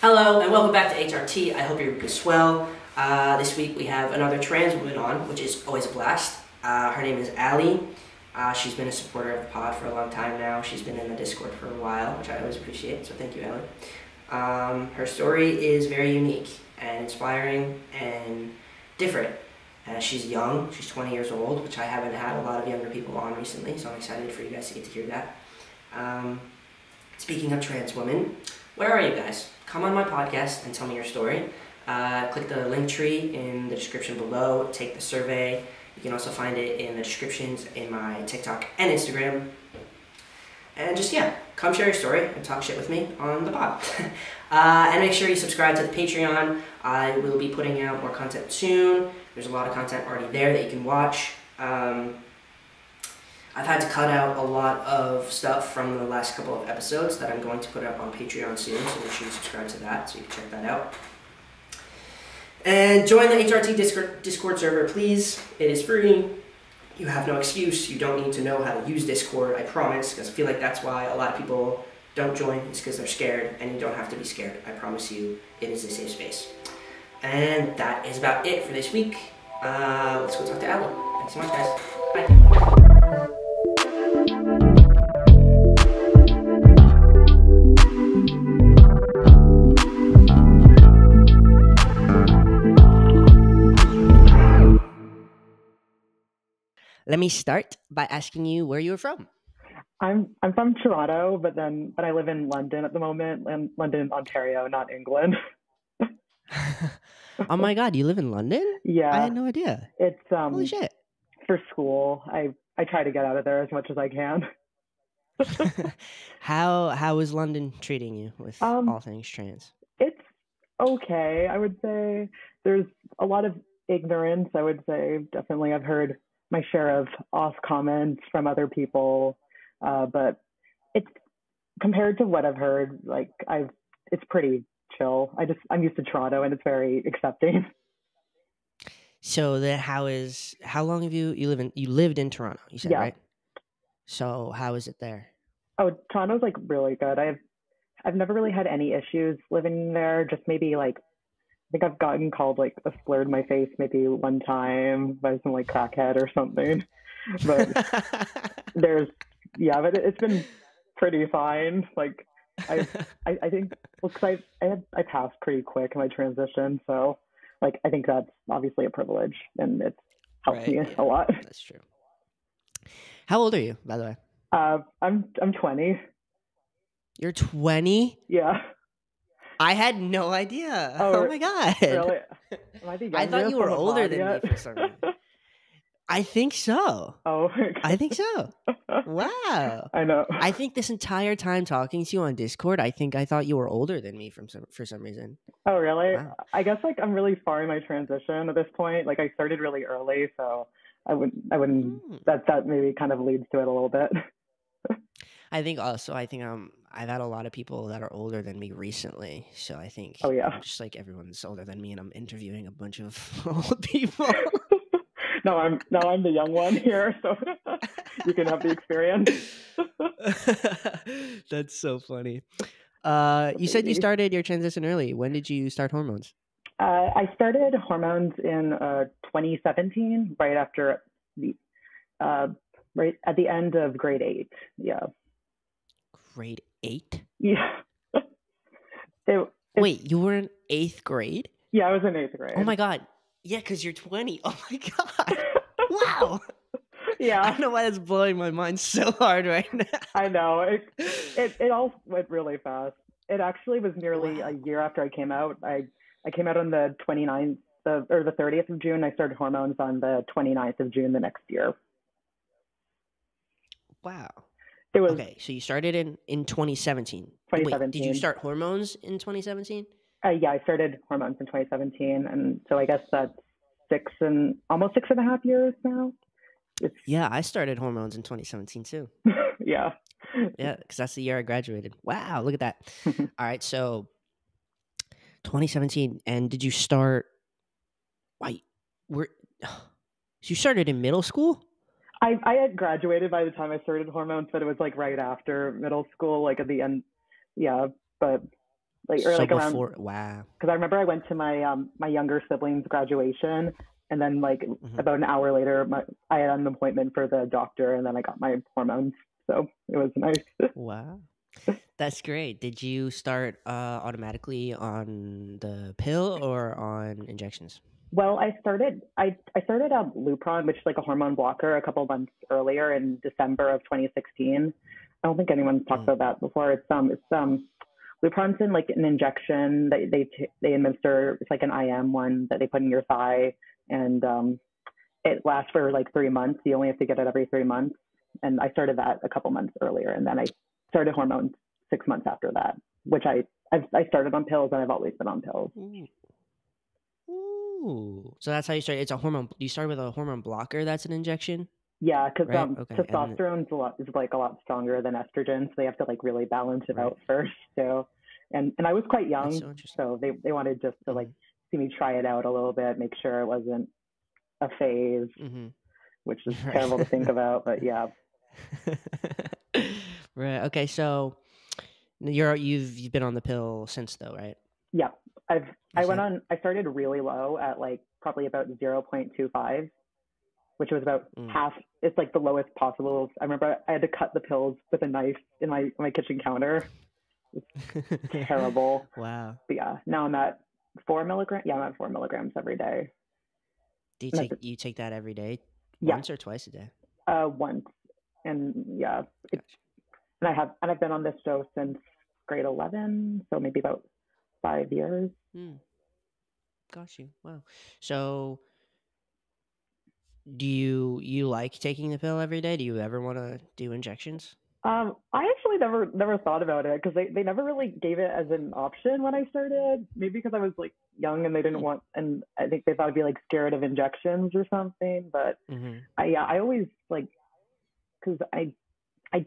Hello and welcome back to HRT. I hope your week is well. This week we have another trans woman on, which is always a blast. Her name is Allie. She's been a supporter of the pod for a long time now. She's been in the Discord for a while, which I always appreciate, so thank you, Allie. Her story is very unique and inspiring and different. She's young, she's 20 years old, which I haven't had a lot of younger people on recently, so I'm excited for you guys to get to hear that. Speaking of trans women, where are you guys? Come on my podcast and tell me your story. Click the link tree in the description below, take the survey. You can also find it in the descriptions in my TikTok and Instagram. And just, come share your story and talk shit with me on the pod. And make sure you subscribe to the Patreon. I will be putting out more content soon. There's a lot of content already there that you can watch. I've had to cut out a lot of stuff from the last couple of episodes that I'm going to put up on Patreon soon, so make sure you subscribe to that so you can check that out. And join the HRT Discord server, please. It is free. You have no excuse. You don't need to know how to use Discord, I promise, because I feel like that's why a lot of people don't join. It's because they're scared, and you don't have to be scared. I promise you, it is a safe space. And that is about it for this week. Let's go talk to Allie. Thanks so much, guys. Bye. Let me start by asking you where you're from. I'm from Toronto, but I live in London at the moment, in London, Ontario, not England. Oh my God, you live in London? Yeah. I had no idea. It's Holy shit. for school. I try to get out of there as much as I can. How is London treating you with all things trans? It's okay, I would say. There's a lot of ignorance, I would say. Definitely I've heard my share of off comments from other people, but it's compared to what I've heard, it's pretty chill. I'm used to Toronto and it's very accepting. So then how long have you lived in Toronto, you said, Yeah. right? So how is it there? Oh, Toronto's really good. I've never really had any issues living there. Just maybe I think I've gotten called a slur in my face maybe one time by some crackhead or something. But but it's been pretty fine. I think, well, because I passed pretty quick in my transition, so I think that's obviously a privilege and it's helped me a lot. That's true. How old are you, by the way? I'm 20. You're 20? Yeah. I had no idea. Oh my God. Really? I thought you were older than me for some reason. I think so. Oh. Okay. I think so. Wow. I know. I think this entire time talking to you on Discord, I thought you were older than me for some reason. Oh, really? Wow. I guess I'm really far in my transition at this point. I started really early, so I wouldn't that maybe kind of leads to it a little bit. I think I've had a lot of people that are older than me recently, so I think I'm just everyone's older than me, and I'm interviewing a bunch of old people. No, I'm the young one here, so you can have the experience. That's so funny. You said you started your transition early. When did you start hormones? I started hormones in 2017, right after right at the end of grade 8. Yeah. Grade 8? Yeah. Wait, you were in 8th grade? Yeah, I was in 8th grade. Oh my God. Yeah, because you're 20. Oh my God. Wow. Yeah. I don't know why that's blowing my mind so hard right now. I know. It all went really fast. It actually was nearly a year after I came out. I came out on the 29th or the 30th of June. I started hormones on the 29th of June the next year. Wow. It was okay, so you started in 2017. 2017. Wait, did you start hormones in 2017? Yeah, I started hormones in 2017, and so I guess that's almost 6.5 years now. Yeah, I started hormones in 2017 too. Yeah. Yeah, because that's the year I graduated. Wow, look at that. All right, so 2017, and did you start? Wait, so you started in middle school? I had graduated by the time I started hormones, but it was right after middle school, at the end. Yeah, but or So like around, before, wow. because I remember I went to my younger sibling's graduation, and then like Hmm. about an hour later, I had an appointment for the doctor, and then I got my hormones. So it was nice. Wow. That's great. Did you start automatically on the pill or on injections? Well, I started Lupron, which is like a hormone blocker, a couple months earlier in December of 2016. I don't think anyone's talked Mm. about that before. It's Lupron's in like an injection that they administer. It's like an IM one that they put in your thigh, and it lasts for like 3 months. You only have to get it every 3 months. And I started that a couple months earlier, and then I started hormones 6 months after that, which I started on pills, and I've always been on pills. Ooh. Ooh. So that's how you start. It's a hormone. You start with a hormone blocker. That's an injection, Yeah, because right? Okay. And testosterone is like a lot stronger than estrogen, so they have to like really balance it right. out first. So, and I was quite That's young, so interesting. so they wanted just to like Hmm. see me try it out a little bit, make sure it wasn't a phase, Hmm. which is terrible to think Right. about. But yeah, Right. Okay. So you've been on the pill since though, right? yeah, You said. I started really low at like probably about 0.25, which was about Mm. half. It's like the lowest possible. I remember I had to cut the pills with a knife in my kitchen counter. It's terrible. Wow. But yeah, now I'm at 4 milligrams. Yeah, I'm at 4 milligrams every day. Do And that's, you take that every day, yeah, once or twice a day? once. And yeah, Gotcha. and I've been on this dose since grade 11, so maybe about 5 years. Mm. Got you. Wow. So do you like taking the pill every day? Do you ever want to do injections? I actually never thought about it because they never really gave it as an option when I started. Maybe because I was like young and they didn't Hmm. want, and I think they thought I'd be like scared of injections or something. But Mm-hmm. I always like, because I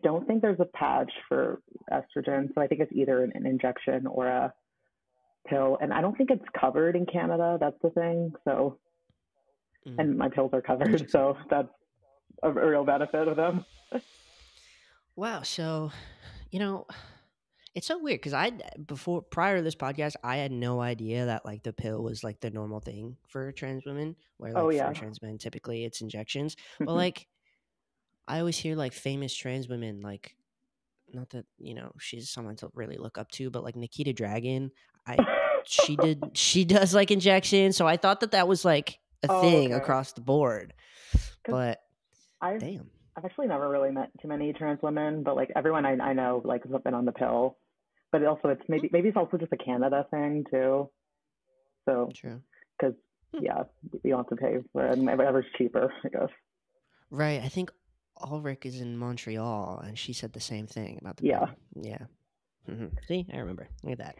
don't think there's a patch for estrogen, so I think it's either an injection or a pill, and I don't think it's covered in Canada. That's the thing. So, Mm. and my pills are That covered, checks out. so that's a real benefit of them. Wow. So, you know, it's so weird because before prior to this podcast, I had no idea that like the pill was like the normal thing for trans women, where Oh like for yeah. trans men typically it's injections. But like I always hear like famous trans women, like not that she's someone to really look up to, but like Nikita Dragon, I she does like injections, so I thought that that was like a Oh, thing okay. across the board. Because But I've damn. I've actually never really met too many trans women, but like everyone I know like has been on the pill. But also it's maybe it's also just a Canada thing too. So True. because Hmm. yeah, you don't have to pay for it, and whatever's cheaper, I guess. Right. I think Ulrich is in Montreal, and she said the same thing about the Yeah. pill. Yeah. See, I remember. Look at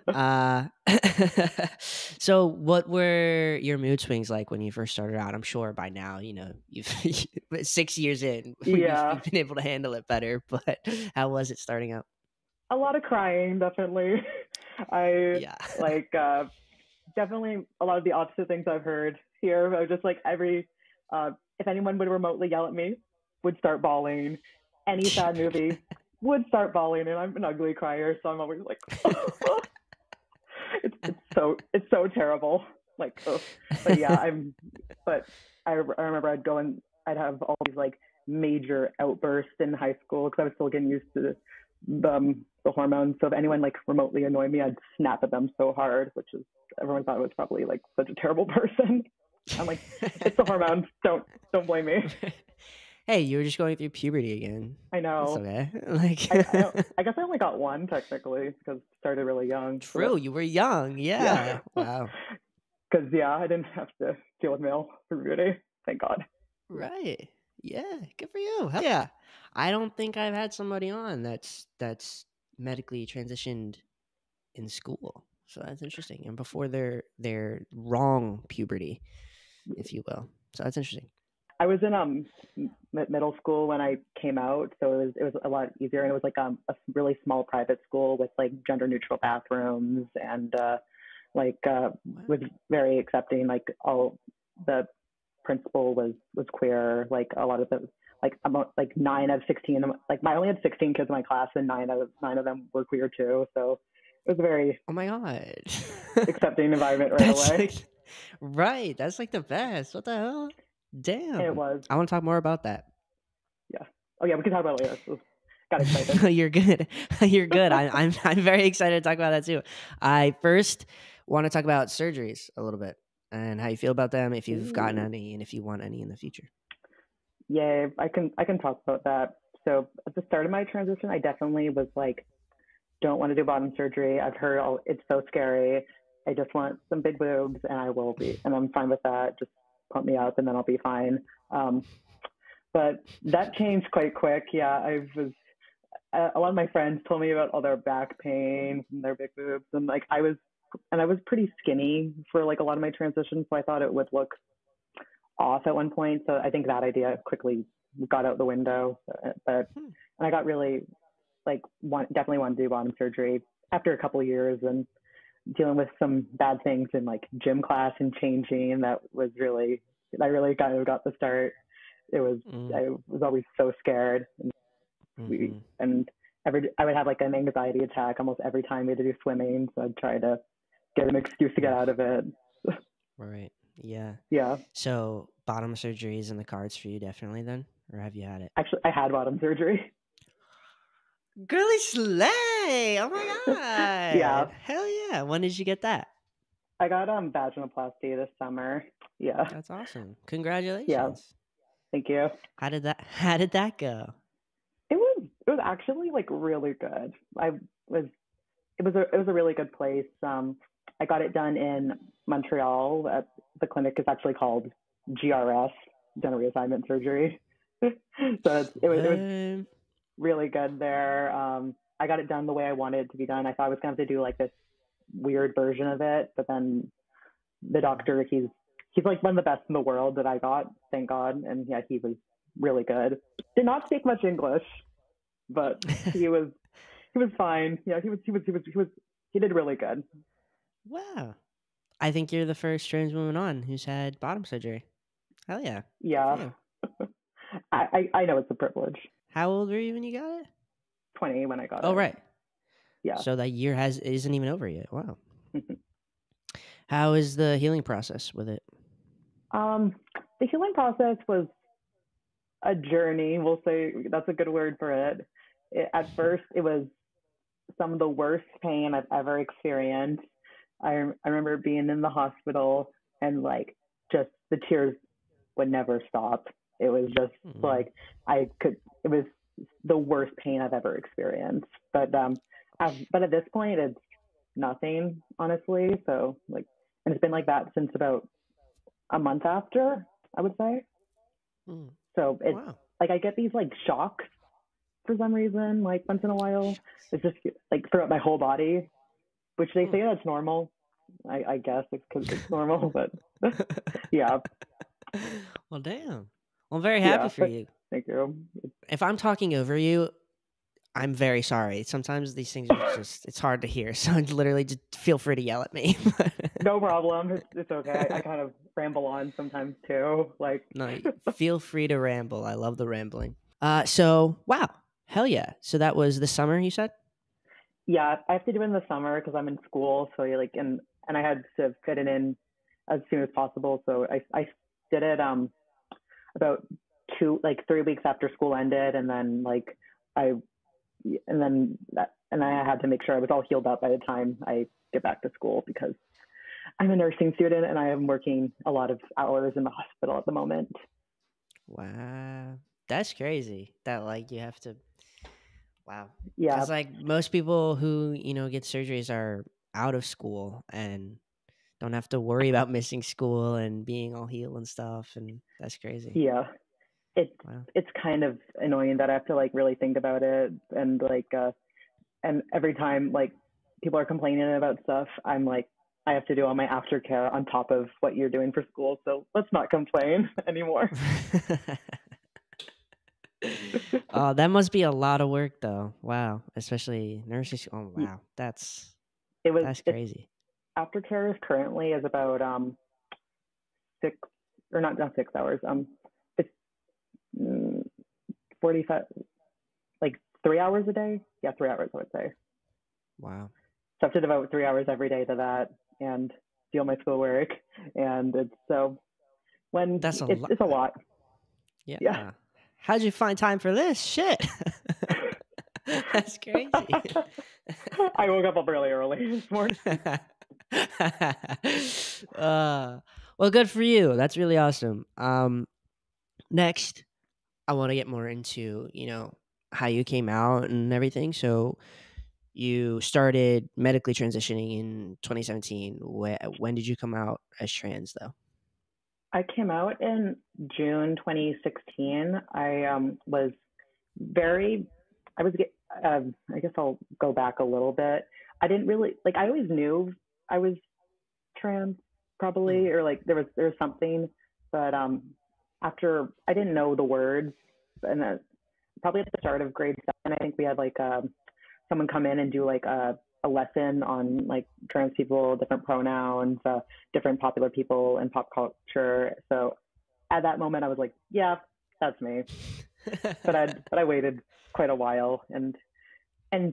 that. So what were your mood swings like when you first started out? I'm sure by now, you've 6 years in, Yeah, you've been able to handle it better. But how was it starting out? a lot of crying, definitely. I Yeah. like definitely a lot of the opposite things I've heard here. I was just like if anyone would remotely yell at me, would start bawling. Any sad movie would start bawling, and I'm an ugly crier, so I'm always like, it's so terrible. Like, oh. But yeah, but I remember I'd go and I'd have all these like major outbursts in high school because I was still getting used to the hormones. So if anyone like remotely annoyed me, I'd snap at them so hard, which is everyone thought I was probably like such a terrible person. I'm like, it's the hormones. Don't blame me. Hey, you were just going through puberty again. I That's know. okay. Like, I guess I only got one technically because I started really young. true, you were young. Yeah. Yeah. Wow. Because yeah, I didn't have to deal with male puberty. Thank God. Right. Yeah. Good for you. Hell yeah. I don't think I've had somebody on that's medically transitioned in school. So that's interesting. And before their wrong puberty, if you will. So that's interesting. I was in middle school when I came out, so it was a lot easier, and it was like a really small private school with like gender neutral bathrooms, and like Wow. was very accepting. Like all the principal was queer. Like a lot of the like about like 9 out of 16. Like I only had 16 kids in my class, and nine of them were queer too. So was a very Oh my god. accepting environment right That's away. like right. That's like the best. What the hell? And it Damn. was, I want to talk more about that. yeah. Oh yeah, we can talk about it later. Got excited. No, you're good. You're good. I'm very excited to talk about that too. I first want to talk about surgeries a little bit and how you feel about them, if you've gotten Ooh. any, and if you want any in the future. Yeah, I can talk about that. So at the start of my transition, I definitely was like, don't want to do bottom surgery. I've heard it's so scary. I just want some big boobs, and I will be, and I'm fine with that. Just pump me up, and then I'll be fine. Um, but that changed quite quick. Yeah, I was. A lot of my friends told me about all their back pain and their big boobs, and like I was pretty skinny for like a lot of my transitions, so I thought it would look off at one point. So I think that idea quickly got out the window. But Hmm. and I got really like definitely wanted to do bottom surgery after a couple of years and dealing with some bad things in like gym class and changing. And that was really I really got the start. It was Mm, I was always so scared and mm-hmm. and I would have like an anxiety attack almost every time we had to do swimming. So I'd try to get an excuse to get Oof. out of it. Right. Yeah. Yeah. So bottom surgery is in the cards for you, definitely. Then, or have you had it? Actually, I had bottom surgery. Girly slay! Oh my Yeah. god! Hell yeah! When did you get that? I got vaginoplasty this summer. Yeah. That's awesome. Yeah. Congratulations. Thank you. How did that go? It was actually like really good. I was it was a really good place. I got it done in Montreal. At the clinic is actually called GRS, Gender Reassignment Surgery. So it was Slim. really good there. I got it done the way I wanted it to be done. I thought I was going to have to do like this weird version of it, but then the doctor, he's like one of the best in the world that I got, thank God. And yeah, he was really good. Did not speak much English, but he was fine. Yeah, he did really good. Wow. I think you're the first trans woman on who's had bottom surgery. Hell yeah. Good for Yeah, you. I know it's a privilege. How old were you when you got it? 20 when I got Oh, it. right. Yeah. So that year isn't even over yet. Wow. How is the healing process with it? um, the healing process was a journey. We'll say that's a good word for it. At first, it was some of the worst pain I've ever experienced. I remember being in the hospital and like just the tears would never stop. It was just Mm, like it was the worst pain I've ever experienced. But at this point it's nothing, honestly. So like, and it's been like that since about a month after, I would say. mm. So it's Wow. like I get these like shocks for some reason, like once in a while. It's just like throughout my whole body, which they Hmm. say that's normal. I guess it's because it's normal, but yeah, Well, damn. Well, I'm very happy yeah. for But you. thank you. If I'm talking over you, I'm very sorry. Sometimes these things are just, it's hard to hear. So literally just feel free to yell at me. No problem. It's okay. I kind of ramble on sometimes too. Like, No, feel free to ramble. I love the rambling. So, wow. Hell yeah. So that was the summer, you said? yeah, I have to do it in the summer because I'm in school. So like, and I had to fit it in as soon as possible. So I did it about 3 weeks after school ended, and then like I and I had to make sure I was all healed up by the time I get back to school because I'm a nursing student and I am working a lot of hours in the hospital at the moment. Wow. That's crazy. That, like, you have to, wow. Yeah, Because, like, most people who, get surgeries are out of school and don't have to worry about missing school and being all healed and stuff. And that's crazy. yeah. It's Wow. it's kind of annoying that I have to like really think about it and and every time like people are complaining about stuff, I'm like I have to do all my aftercare on top of what you're doing for school. So let's not complain anymore. Oh, that must be a lot of work, though. Wow, especially nursing school. Oh, wow, that's It's crazy. aftercare is currently is about 6 or not 6 hours. It's 45 like 3 hours a day. Yeah, 3 hours I would say. Wow. So I have to devote 3 hours every day to that and deal my schoolwork. And it's so when That's a it's a lot. lot. Yeah. Yeah. How'd you find time for this? Shit. That's crazy. I woke up really early this morning. Well, good for you. That's really awesome. Next, I want to get more into, how you came out and everything. So you started medically transitioning in 2017. When did you come out as trans, though? I came out in June 2016. Was very, I was, I guess I'll go back a little bit. I didn't really, like, I always knew I was trans probably, or like there was something, but after I didn't know the words, and probably at the start of grade 7, I think we had like someone come in and do like a lesson on like trans people, different pronouns, different popular people in pop culture. So at that moment, I was like, yeah, that's me. But I waited quite a while, and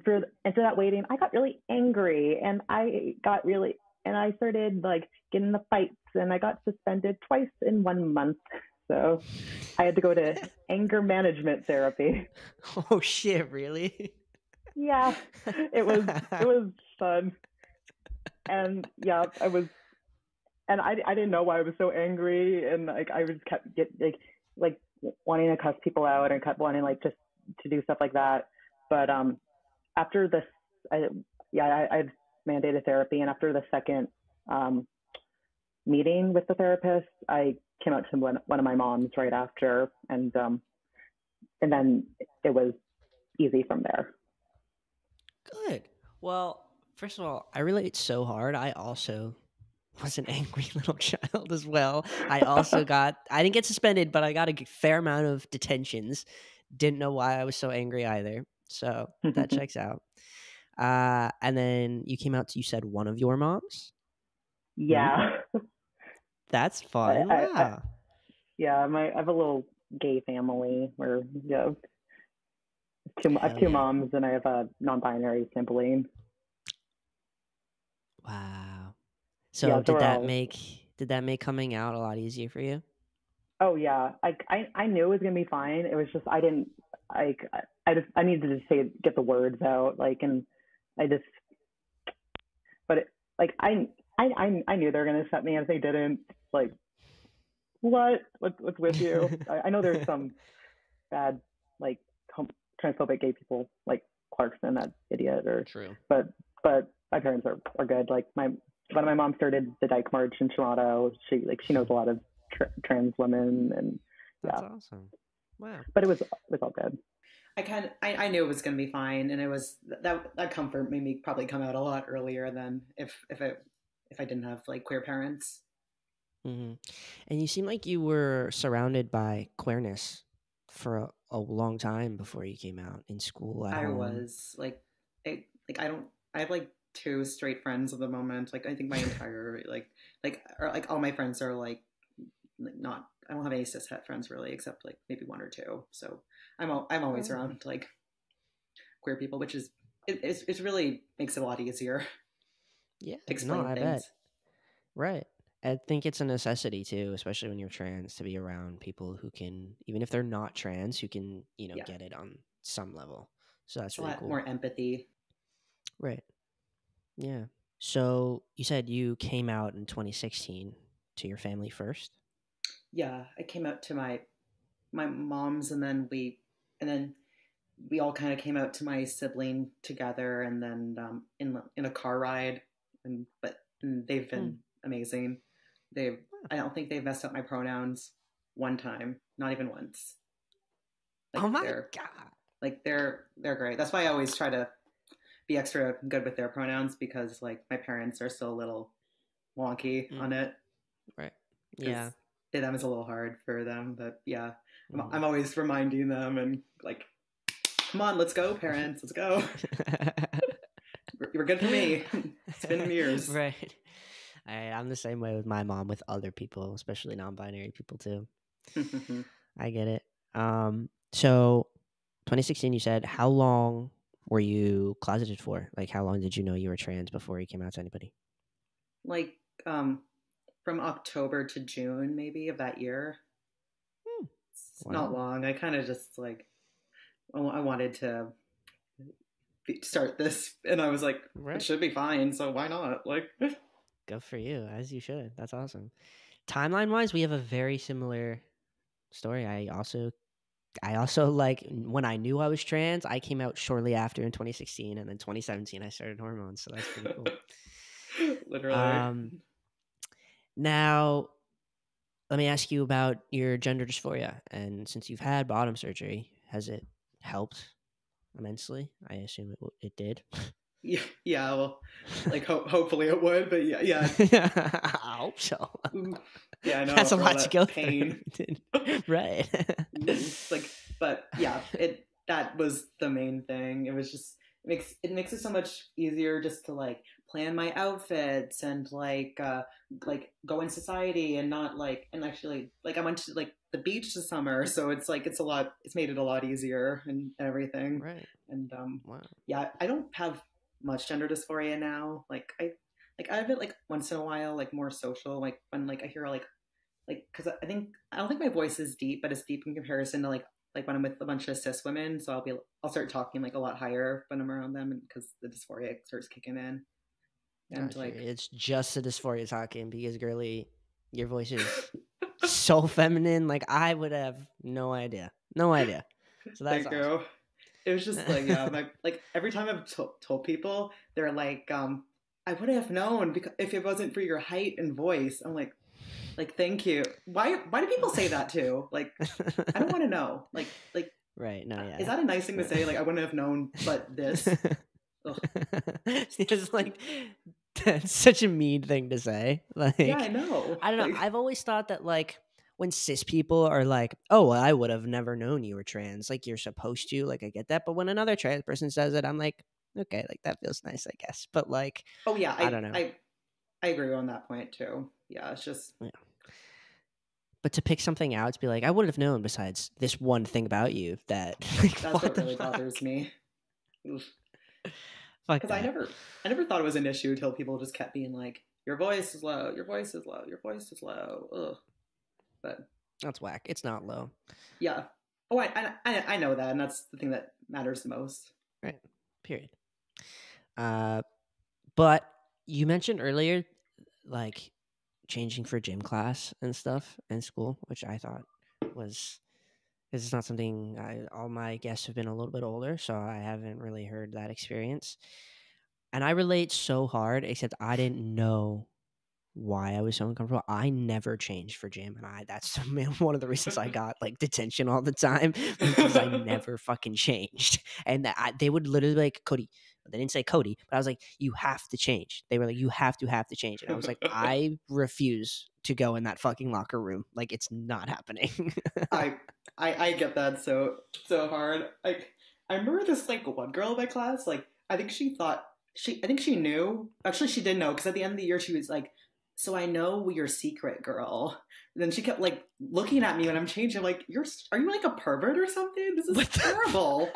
for that waiting, I got really angry, and I started like getting in the fights, and I got suspended twice in 1 month. So I had to go to anger management therapy. Oh shit! Really? Yeah, it was fun, and yeah, and I didn't know why I was so angry, and like I was kept like wanting to cuss people out and kept wanting like just to do stuff like that. But after this, I mandated therapy, and after the second meeting with the therapist, I came out to one of my moms right after, and then it was easy from there. Good. Well, first of all, I relate so hard. I also was an angry little child as well. I didn't get suspended, but I got a fair amount of detentions. Didn't know why I was so angry either. So that checks out. And then you came out to, you said, one of your moms? Yeah. That's fun. Wow. Yeah, I have a little gay family where I have two moms, and I have a non-binary sibling. Wow. So did that make coming out a lot easier for you? Oh yeah, I knew it was gonna be fine. It was just I didn't like I needed to get the words out, like, and I just but it, like I knew they were gonna set me if they didn't. Like, what's with you? I know there's some bad like transphobic gay people like Clarkson, that idiot, or True. But my parents are good. Like when my mom started the Dyke March in Toronto, she knows a lot of trans women, and that's awesome. Wow. But it was all good. I knew it was going to be fine, and it was that comfort made me probably come out a lot earlier than if I didn't have like queer parents. Mm-hmm. And you seem like you were surrounded by queerness for a long time before you came out, in school, at home. Was like I have like 2 straight friends at the moment. Like I think my entire like all my friends are like not. I don't have any cis het friends really, except like maybe 1 or 2. So I'm always around like queer people, which is it's really makes it a lot easier. Yeah, to explain I things. bet. Right. I think it's a necessity too, especially when you're trans, to be around people who can, even if they're not trans, who can, get it on some level. So that's really cool. A lot more empathy. Right. Yeah. So you said you came out in 2016 to your family first? Yeah, I came out to my mom's, and then we all kind of came out to my sibling together, and then in a car ride, and they've been amazing. I don't think they've messed up my pronouns one time, not even once. Like, oh my god! Like they're great. That's why I always try to be extra good with their pronouns, because like my parents are still a little wonky on it. Right. Yeah. That was a little hard for them, but yeah, I'm always reminding them and like, come on, let's go, parents, let's go. You're good for me. It's been years. Right. I'm the same way with my mom, with other people, especially non-binary people too. I get it. So 2016, you said, how long were you closeted for? Like, how long did you know you were trans before you came out to anybody? Like from October to June maybe of that year. It's not Wow. long. I kind of just like I wanted to start this, and I was like, it Right. should be fine. So why not? Like, Go for you, as you should. That's awesome. Timeline wise, we have a very similar story. I also like when I knew I was trans, I came out shortly after in 2016, and then 2017 I started hormones. So that's pretty cool. literally. Now let me ask you about your gender dysphoria. And since you've had bottom surgery, has it helped immensely? I assume it did. Yeah, well, like hopefully it would, but yeah. I hope so. Ooh. Yeah, I know. That's a lot to go pain. through. Right. Like, but yeah, that was the main thing. It was just it makes it so much easier just to like plan my outfits and like go in society and not like, and actually like I went to like the beach this summer, so it's like it's made it a lot easier and everything. Right. And Wow. yeah, I don't have much gender dysphoria now. Like I have it like once in a while, like more social, like when like I hear like because I don't think my voice is deep, but it's deep in comparison to like when I'm with a bunch of cis women. So I'll start talking like a lot higher when I'm around them, and because the dysphoria starts kicking in. And Gotcha. like It's just the dysphoria talking because, girly, your voice is so feminine. Like, I would have no idea. No idea. So that's thank you. awesome. It was just like, yeah, like every time I've told people, they're like, I would have known because if it wasn't for your height and voice. I'm like, thank you. Why do people say that too? Like, I don't want to know. Like Right. No, yeah. Is that a nice thing to say? Like, I wouldn't have known, but this. It's like, that's such a mean thing to say. Like, yeah, I know. I don't know. Like, I've always thought that like when cis people are like, "Oh, well, I would have never known you were trans," like you're supposed to. Like I get that, but when another trans person says it, I'm like, okay, like that feels nice, I guess. But like, oh yeah, I don't know. I agree on that point too. Yeah, it's just. Yeah. But to pick something out to be like, I wouldn't have known besides this one thing about you that. Like, That's what really bothers me. Because I never thought it was an issue until people just kept being like, "Your voice is low. Your voice is low. Your voice is low." Ugh. But that's whack. It's not low. Yeah. Oh, I know that, and that's the thing that matters the most. Right. Period. But you mentioned earlier, like changing for gym class and stuff in school, which I thought was. This is not something all my guests have been a little bit older, so I haven't really heard that experience. And I relate so hard, except I didn't know why I was so uncomfortable. I never changed for gym, and that's one of the reasons I got like detention all the time because I never fucking changed. And they would literally be like, Cody. They didn't say Cody, but I was like, you have to change. They were like, you have to change. And I was like, I refuse to go in that fucking locker room. Like, it's not happening. I get that so hard. Like, I remember this like one girl in my class. Like, I think she knew. Actually, she didn't know because at the end of the year, she was like, "So I know your secret, girl." And then she kept like looking at me when I'm changing. I'm like, are you like a pervert or something? This is terrible.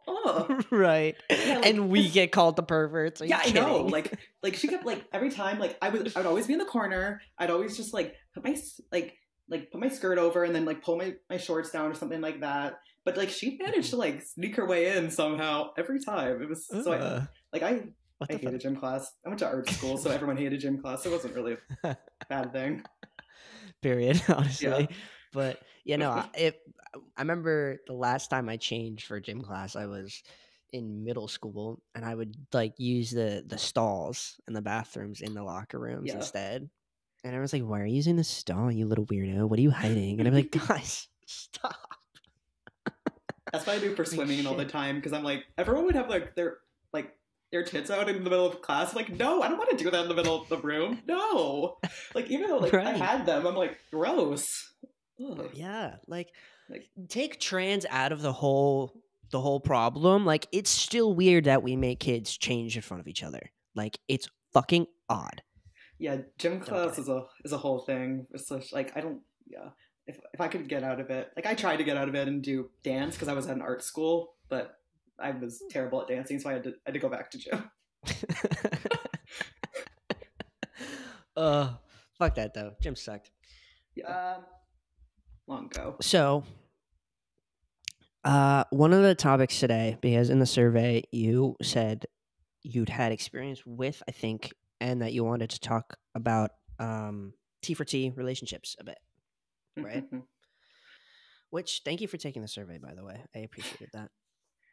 Oh. Right. Yeah, like, and we get called the perverts. Yeah, I know. Like she kept like every time like I would always be in the corner. I'd always just like put my skirt over and then like pull my shorts down or something like that. But like she managed to like sneak her way in somehow every time. It was so I hated gym class. I went to art school, so everyone hated gym class. So it wasn't really a bad thing. Period, honestly. Yeah. But I remember the last time I changed for gym class, I was in middle school, and I would like use the stalls in the bathrooms in the locker rooms instead. And I was like, "Why are you using the stall, you little weirdo? What are you hiding?" And I'm like, "Guys, stop." That's what I do for swimming all the time because I'm like, everyone would have like their tits out in the middle of class. I'm like, no, I don't want to do that in the middle of the room. No, like even though like I had them, I'm like, gross. Ugh. Yeah, like take trans out of the whole problem. Like, it's still weird that we make kids change in front of each other. Like, it's fucking odd. Yeah, gym class is a whole thing. It's such, like I don't. Yeah, if I could get out of it, like I tried to get out of it and do dance because I was at an art school, but I was terrible at dancing, so I had to go back to gym. Fuck that though. Gym sucked. Yeah, long ago. So, one of the topics today, because in the survey you said you'd had experience with, I think, and that you wanted to talk about T for T relationships a bit, right? Which, thank you for taking the survey, by the way. I appreciated that.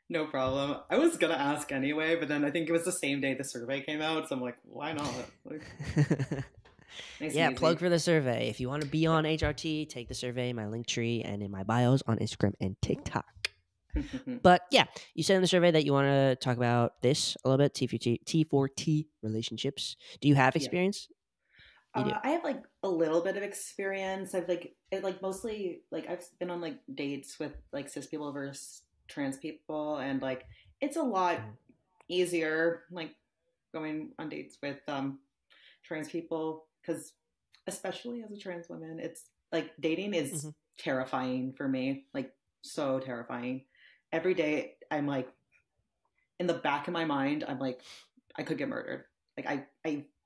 No problem. I was gonna ask anyway, but then I think it was the same day the survey came out, so I'm like, why not? Like, nice yeah, and easy. plug for the survey. If you want to be on HRT, take the survey, my link tree, and in my bios on Instagram and TikTok. But yeah, you said in the survey that you want to talk about this a little bit, T4T relationships. Do you have experience? You do. I have like a little bit of experience. I've mostly like I've been on like dates with like cis people versus trans people, and like it's a lot easier like going on dates with trans people, because especially as a trans woman, it's like dating is terrifying for me, like so terrifying. Every day I'm like, in the back of my mind, I'm like, I could get murdered. Like I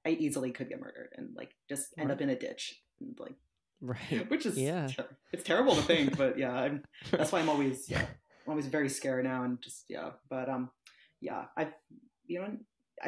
easily could get murdered and like just end up in a ditch, and, like, which is it's terrible to think, but yeah, that's why I'm always very scared now, and just but I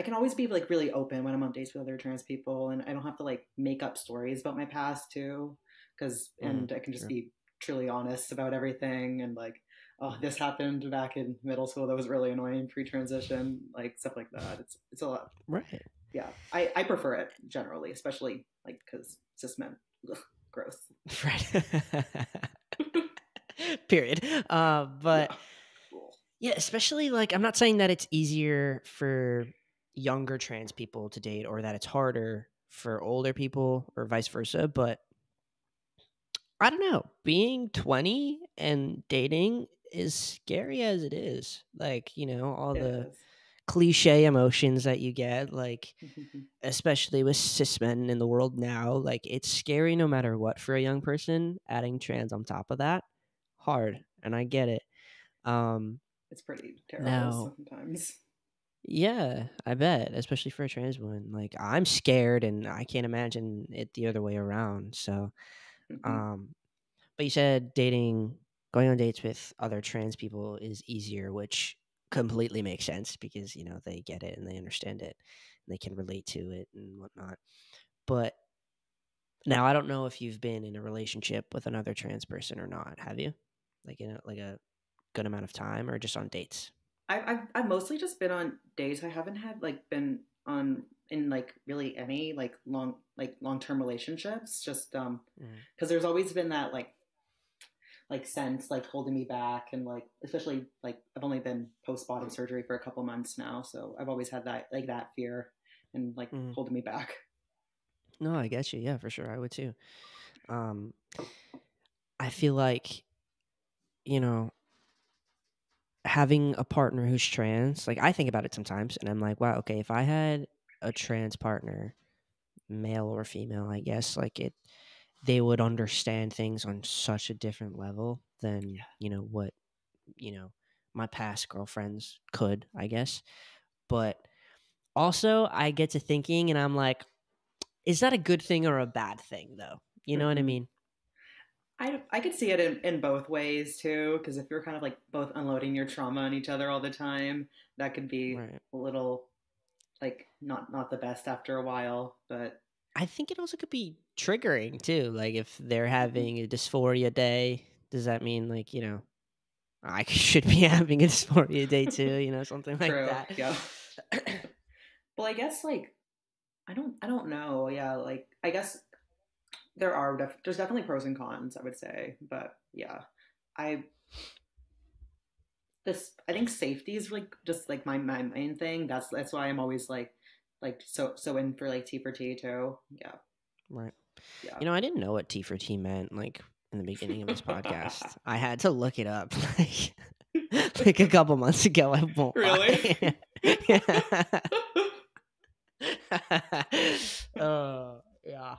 can always be like really open when I'm on dates with other trans people, and I don't have to like make up stories about my past too, because and I can just be truly honest about everything, and like, oh, this happened back in middle school that was really annoying, pre-transition, like stuff like that. It's a lot, right? Yeah, I prefer it generally, especially like because cis men, gross. Right. Period. But yeah, especially like, I'm not saying that it's easier for younger trans people to date or that it's harder for older people or vice versa, but I don't know. Being 20 and dating is scary as it is. Like, all the cliche emotions that you get, like, especially with cis men in the world now, like, it's scary no matter what for a young person. Adding trans on top of that, hard, and I get it. It's pretty terrible sometimes. Yeah, I bet, especially for a trans woman. Like, I'm scared, and I can't imagine it the other way around. So, but you said going on dates with other trans people is easier, which completely makes sense because, they get it and they understand it and they can relate to it and whatnot. But now I don't know if you've been in a relationship with another trans person or not. Have you? Like in a good amount of time, or just on dates? I've mostly just been on dates. I haven't had like been on in like really any like long-term relationships, just because there's always been that like sense like holding me back, and like especially like I've only been post bottom surgery for a couple months now, so I've always had that fear and like holding me back. No, I get you. Yeah, for sure, I would too. I feel like, having a partner who's trans, like, I think about it sometimes and I'm like, wow, okay, if I had a trans partner, male or female, I guess, like, they would understand things on such a different level than what my past girlfriends could, I guess. But also I get to thinking and I'm like, is that a good thing or a bad thing though? You know what I mean? I could see it in both ways too, because if you're kind of like both unloading your trauma on each other all the time, that could be a little like not the best after a while. But I think it also could be triggering too. Like, if they're having a dysphoria day, does that mean like, I should be having a dysphoria day too, something like that. Yeah. Well, I guess like I don't know. Yeah, like I guess there's definitely pros and cons, I would say, but yeah, I think safety is like just like my main thing. That's why I'm always like so in for like T for T too. Yeah. Right. Yeah. I didn't know what T for T meant like in the beginning of this podcast. I had to look it up like a couple months ago. I won't really. Oh, yeah.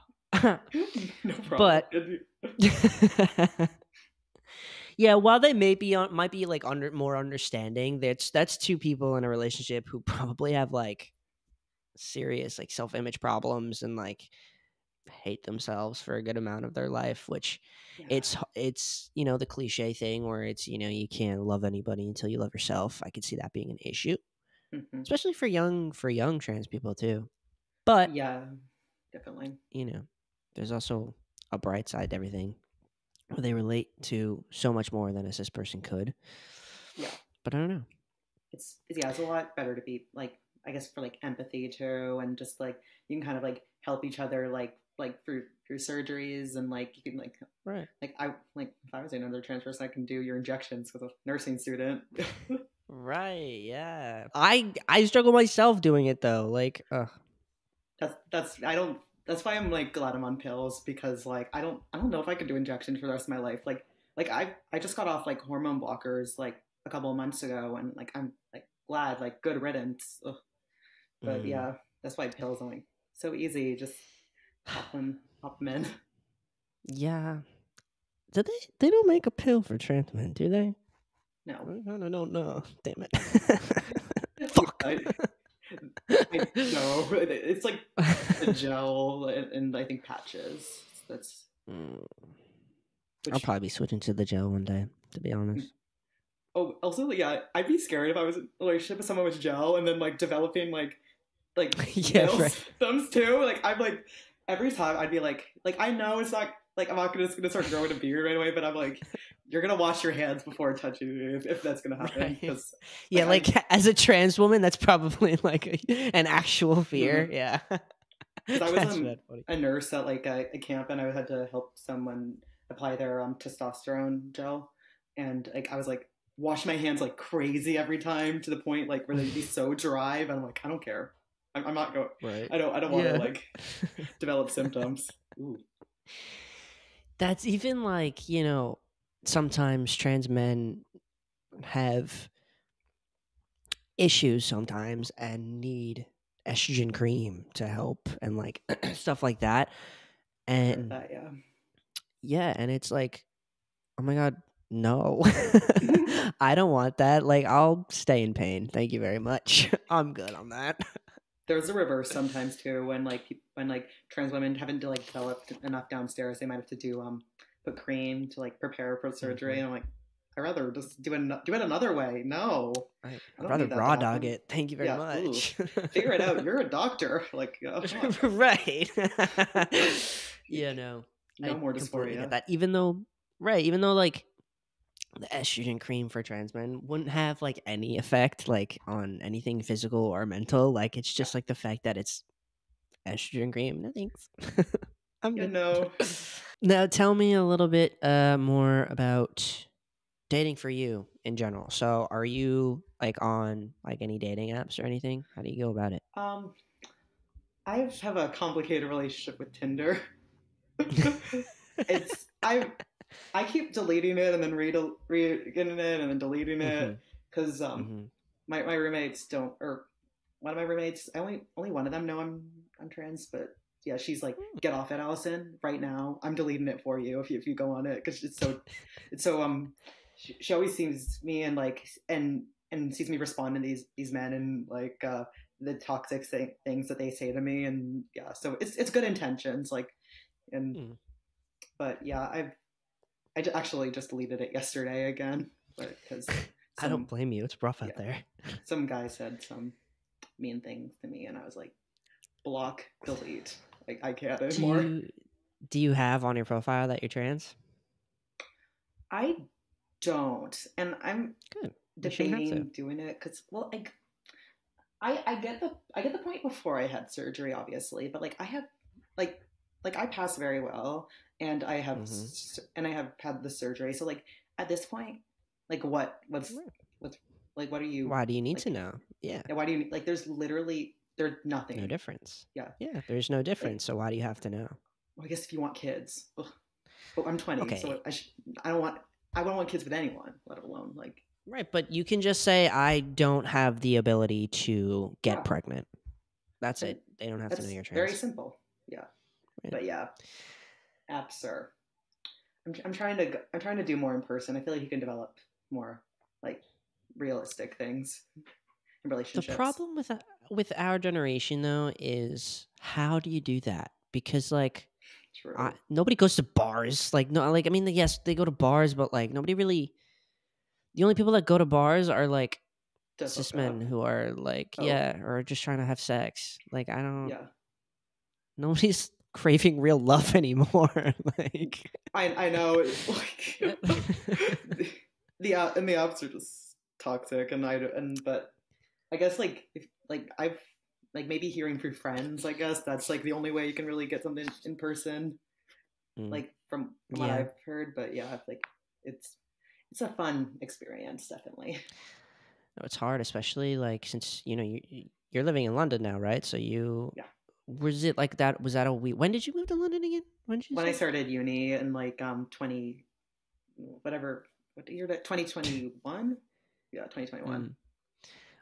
No problem. But Yeah, while they might be like more understanding, that's two people in a relationship who probably have like serious like self-image problems and like hate themselves for a good amount of their life, which Yeah. it's the cliche thing where it's you can't love anybody until you love yourself. I could see that being an issue, Hmm. especially for young trans people too. But Yeah, definitely. you know, there's also a bright side to everything where they relate to so much more than a cis person could. Yeah. But I don't know. It's a lot better to be like, I guess, for like empathy too, and just like you can kind of like help each other like through surgeries, and like you can Right. like if I was another trans person, I can do your injections with a nursing student. Right. Yeah. I struggle myself doing it though. Like, that's I don't that's why I'm like glad I'm on pills, because like I don't know if I could do injections for the rest of my life. Like I just got off like hormone blockers like a couple of months ago, and like I'm like glad, like good riddance. Ugh. But mm, yeah, that's why pills are like so easy. Just pop them in. yeah. Do they don't make a pill for trans men, do they? No, I don't know. Damn it. Fuck. I no, it's like a gel and I think patches. That's Mm, I'll which. probably be switching to the gel one day, to be honest. Oh, also, yeah, I'd be scared if I was in a relationship with someone with gel and then like developing like Yeah, nail right. thumbs too. Like I'm like every time I'd be like I know it's not like I'm not gonna start growing a beard right away, but I'm like, you're gonna wash your hands before touching me if that's gonna happen. Right. Because Yeah, like like as a trans woman, that's probably like an actual fear. because Yeah. I was That's that funny. a nurse at like a camp, and I had to help someone apply their testosterone gel, and like I was like wash my hands like crazy every time, to the point like where they'd be so dry. But I'm like, I don't care. I'm not going. Right. I don't want to Yeah. like develop symptoms. Ooh. That's even like, sometimes trans men have issues sometimes and need estrogen cream to help and like stuff like that. I've heard And that, yeah. yeah, and it's like, oh my God, no. I don't want that. Like, I'll stay in pain. Thank you very much. I'm good on that. There's a reverse sometimes too, when like when like trans women haven't like developed enough downstairs, they might have to do put cream to like prepare for surgery. And I'm like, I'd rather just do it another way. No, I'd I don't rather need that to raw dog happen. it. Thank you very Yeah, ooh, much. figure it out. You're a doctor. Like, Right. Yeah, no. no I more completely get dysphoria. that. Even though like the estrogen cream for trans men wouldn't have like any effect like on anything physical or mental. Like it's Yeah, just like the fact that it's estrogen cream. No thanks. I'm you good. know. Now tell me a little bit more about dating for you in general. So are you like on like any dating apps or anything? How do you go about it? Um, I have a complicated relationship with Tinder. it's I keep deleting it and then getting it and then deleting Hmm. it, because Hmm. my roommates don't, or one of my roommates, I only one of them know I'm trans, but yeah, she's like, get off it, Allison, right now. I'm deleting it for you if you go on it, because it's so she always sees me and like and sees me respond to these men, and like the toxic things that they say to me, and yeah, so it's good intentions, like, and Mm. but yeah, actually just deleted it yesterday again, but because I don't some blame you. It's rough out yeah, there. some guy said some mean things to me, and I was like, block, delete. Like, I can't Do anymore. you do you have on your profile that you're trans? I don't, and I'm Good. You shouldn't have to. debating doing it, because well, like I get the point before I had surgery, obviously, but like I have like I pass very well, and Hmm. I have had the surgery, so like at this point, like what's like, what are you Why do you need to like? know? Yeah, And why do you like? There's no nothing. difference. Yeah, Yeah, there's no like, difference. So why do you have to know? well, I guess if you want kids, ugh. But I'm 20, so Okay, I don't want I don't want kids with anyone, let alone like, right, but you can just say I don't have the ability to get yeah, pregnant. That's and it. They don't have to know that's you're very trans. simple. Yeah, Right. but yeah, apps are I'm trying to do more in person. I feel like you can develop more like realistic things in The relationships. problem with our generation though is how do you do that? Because like True. nobody goes to bars. Like no, like I mean, yes, they go to bars, but like nobody really. The only people that go to bars are like To cis hook men up. who are like Oh. yeah, or just trying to have sex. Like I don't. Yeah. Nobody's craving real love anymore. Like I know. Like the and the apps are just toxic, but I guess like if like I've like maybe hearing through friends. I guess that's like the only way you can really get something in person. Like from what yeah. I've heard, but yeah, like it's a fun experience, definitely. No, it's hard, especially like since you're living in London now, right? So Yeah. was it like that? Was that a week? When did you move to London again? When did you When I say? started uni in like 20 whatever what year did 2021? Yeah, 2021.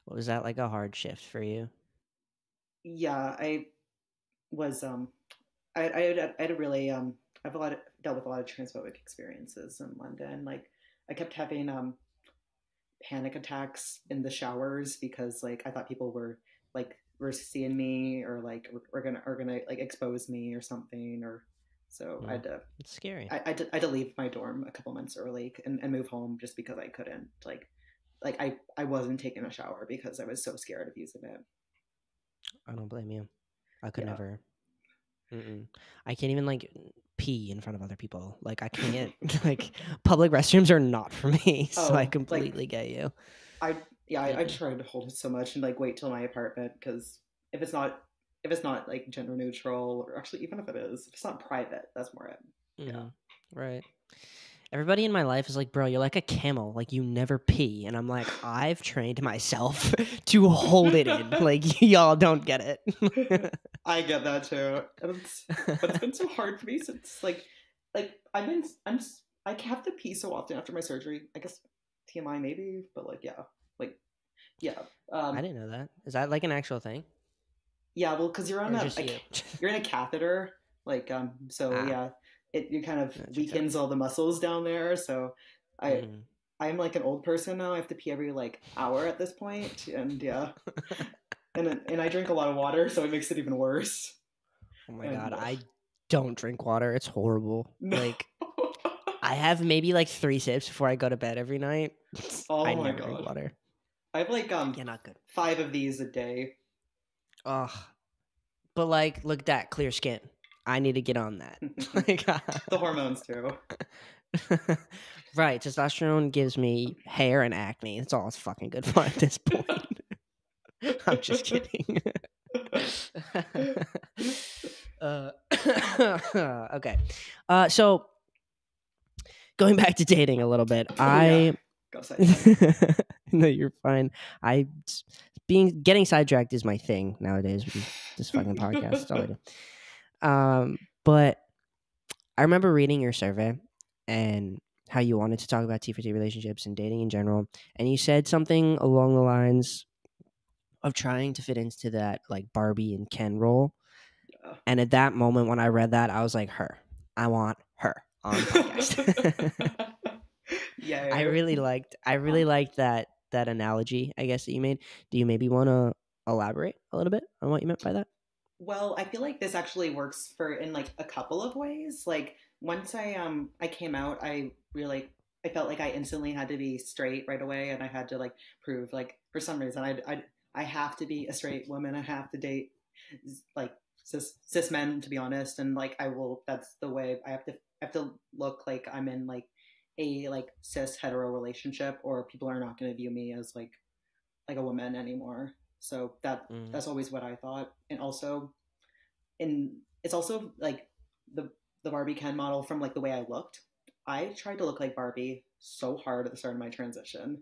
Was that like a hard shift for you? Yeah, I was I had a really I've dealt with a lot of transphobic experiences in London. Like I kept having panic attacks in the showers because like I thought people were seeing me or like are gonna like expose me or something or so I had to It's scary. I had to leave my dorm a couple months early and move home just because I couldn't like I wasn't taking a shower because I was so scared of using it. I don't blame you. I could Yeah. never. I can't even like pee in front of other people. Like I can't. Like public restrooms are not for me. So I completely get you. I tried to hold it so much and like wait till my apartment because if it's not like gender neutral or actually even if it is, if it's not private, that's more it. Yeah. Right. Everybody in my life is like, bro, you're like a camel. Like you never pee, and I'm like, I've trained myself to hold it in. Like y'all don't get it. I get that too, but it's been so hard for me since like I have to pee so often after my surgery. I guess TMI maybe, but like yeah. I didn't know that. Is that like an actual thing? Yeah, well, because you're on you're in a catheter, like so yeah, it kind of weakens all the muscles down there. So I'm like an old person now. I have to pee every like hour at this point, and yeah, and I drink a lot of water, so it makes it even worse. Oh my god, I don't drink water. It's horrible. No. Like I have maybe like 3 sips before I go to bed every night. Oh I my never god, drink water. I have like Yeah, not good. 5 of these a day. Ugh. But like, look at that clear skin. I need to get on that. Like, the hormones too. Right, testosterone gives me hair and acne. That's all it's fucking good for at this point. I'm just kidding. Okay. So going back to dating a little bit, no, you're fine. Getting sidetracked is my thing nowadays with this fucking podcast. That's all I do. But I remember reading your survey and how you wanted to talk about T4T relationships and dating in general, and you said something along the lines of trying to fit into that like Barbie and Ken role. Yeah. And at that moment when I read that, I was like, I want her on the podcast. Yeah. I really liked that analogy, I guess, that you made. Do you maybe want to elaborate a little bit on what you meant by that? Well, I feel like this actually works in like a couple of ways. Like once I came out, I felt like I instantly had to be straight right away, and I had to like prove like for some reason I have to be a straight woman. I have to date like cis men, to be honest, and like that's the way I have to look like I'm in like a like cis hetero relationship, or people are not going to view me as like a woman anymore. So that's always what I thought. And also it's also like the Barbie Ken model from like the way I looked. I tried to look like Barbie so hard at the start of my transition.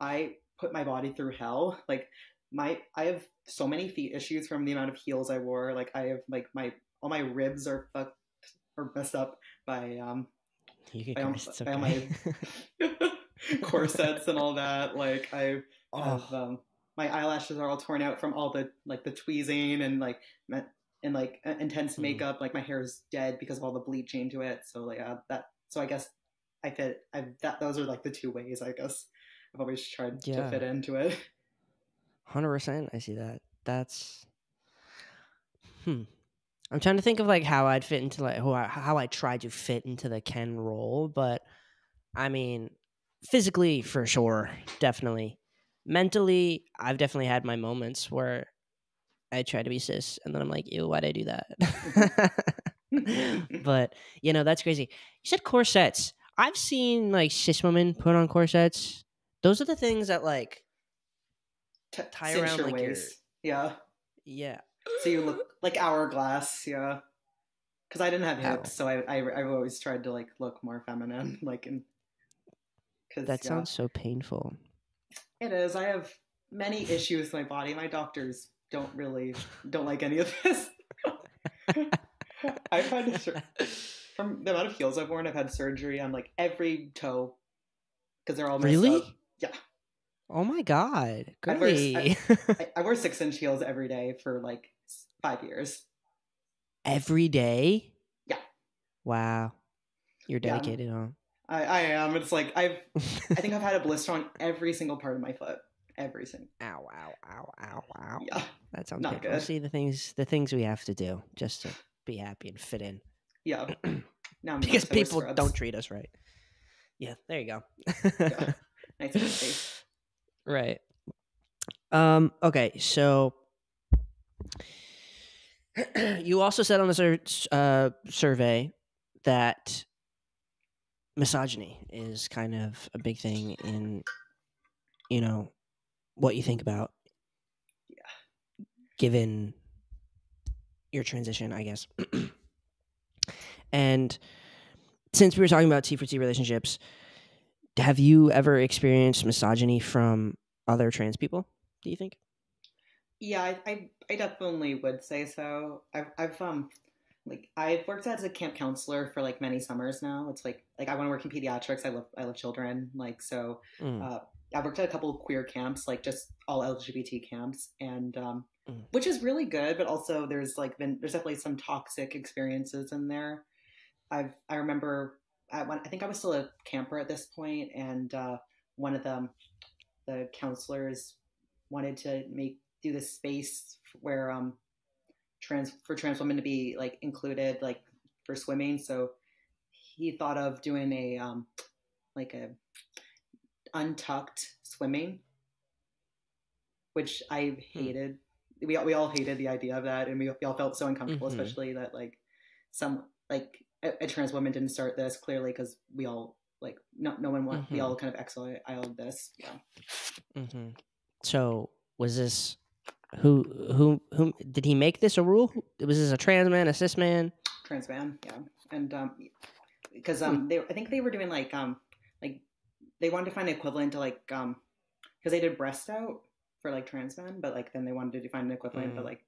I put my body through hell. Like I have so many feet issues from the amount of heels I wore. Like I have like all my ribs are fucked or messed up by all my corsets and all that. Like I have my eyelashes are all torn out from all the like the tweezing and like intense makeup. Like my hair is dead because of all the bleaching to it. So like So I guess those are like the two ways I guess I've always tried to Yeah. fit into it. 100%. I see that. That's I'm trying to think of like how I'd fit into like how I try to fit into the Ken role, but I mean, physically for sure, definitely. Mentally, I've definitely had my moments where I try to be cis, and then I'm like, ew, why'd I do that? But that's crazy. You said corsets. I've seen like cis women put on corsets. Those are the things that like tie Cinch around your like your waist. Yeah. yeah. So you look like hourglass. Yeah. Because I didn't have Ow. hips, so I've always tried to like look more feminine, like in. Cause That sounds so painful. It is. I have many issues with my body. My doctors don't like any of this. I've had from the amount of heels I've worn, I've had surgery on like every toe because they're all messed Really? up. Yeah. Oh my god, I girly! wear 6-inch heels every day for like 5 years. Every day? Yeah. Wow, you're dedicated, huh? I am. It's like I think I've had a blister on every single part of my foot. Every single. Ow! Ow! Ow! Ow! Ow! Yeah. That sounds Not good. good. See the things we have to do just to be happy and fit in. Yeah. Now because people don't treat us right. Yeah, there you go. Yeah. Nice and safe. Right. Okay, so you also said on the survey that misogyny is kind of a big thing in what you think about. Yeah. Given your transition, I guess. And since we were talking about T for T relationships, have you ever experienced misogyny from other trans people, do you think? Yeah, I definitely would say so. I've I've worked as a camp counselor for like many summers now. It's like I want to work in pediatrics. I love children. Like so, I've worked at a couple of queer camps, like just all LGBT camps, and which is really good. But also, there's definitely some toxic experiences in there. I remember I think I was still a camper at this point, and one of the counselors wanted to do this space where trans women to be like included like for swimming. So he thought of doing a untucked swimming, which I hated. We all hated the idea of that, and we all felt so uncomfortable, especially that like a trans woman didn't start this clearly because we all like no one wanted. We all kind of exiled this. Yeah. So was this who did he make this a rule? Was this a trans man, a cis man? Trans man, yeah, and because I think they were doing like they wanted to find an equivalent to like because they did breast out for like trans men, but like then they wanted to find an equivalent, but like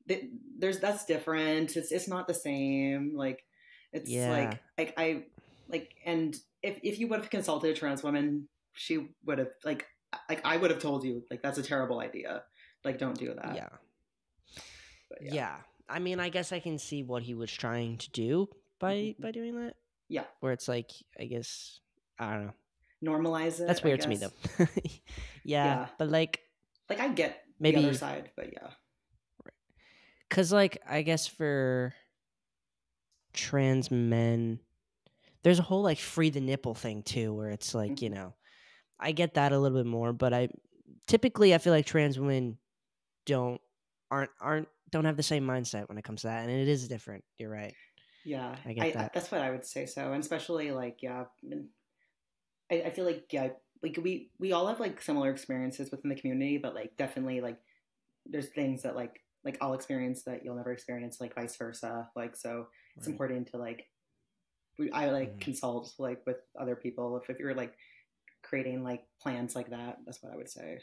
that's different. It's not the same. Like it's and if you would have consulted a trans woman, she would have like I would have told you like that's a terrible idea. Like don't do that. Yeah. But, yeah. I mean, I guess I can see what he was trying to do by doing that. Yeah. Where it's like, I guess, I don't know. Normalize it. That's weird to me though. yeah. But like I get maybe the other side, but yeah. Because like I guess for trans men, there's a whole like free the nipple thing too, where it's like, I get that a little bit more, but I feel like trans women don't have the same mindset when it comes to that, and it is different. You're right. Yeah, I get that. That's what I would say. So, and especially like I feel like like we all have like similar experiences within the community, but like definitely like there's things that like I'll experience that you'll never experience, like vice versa. Like so, it's important to like I consult like with other people if you're like creating like plans like that. That's what I would say.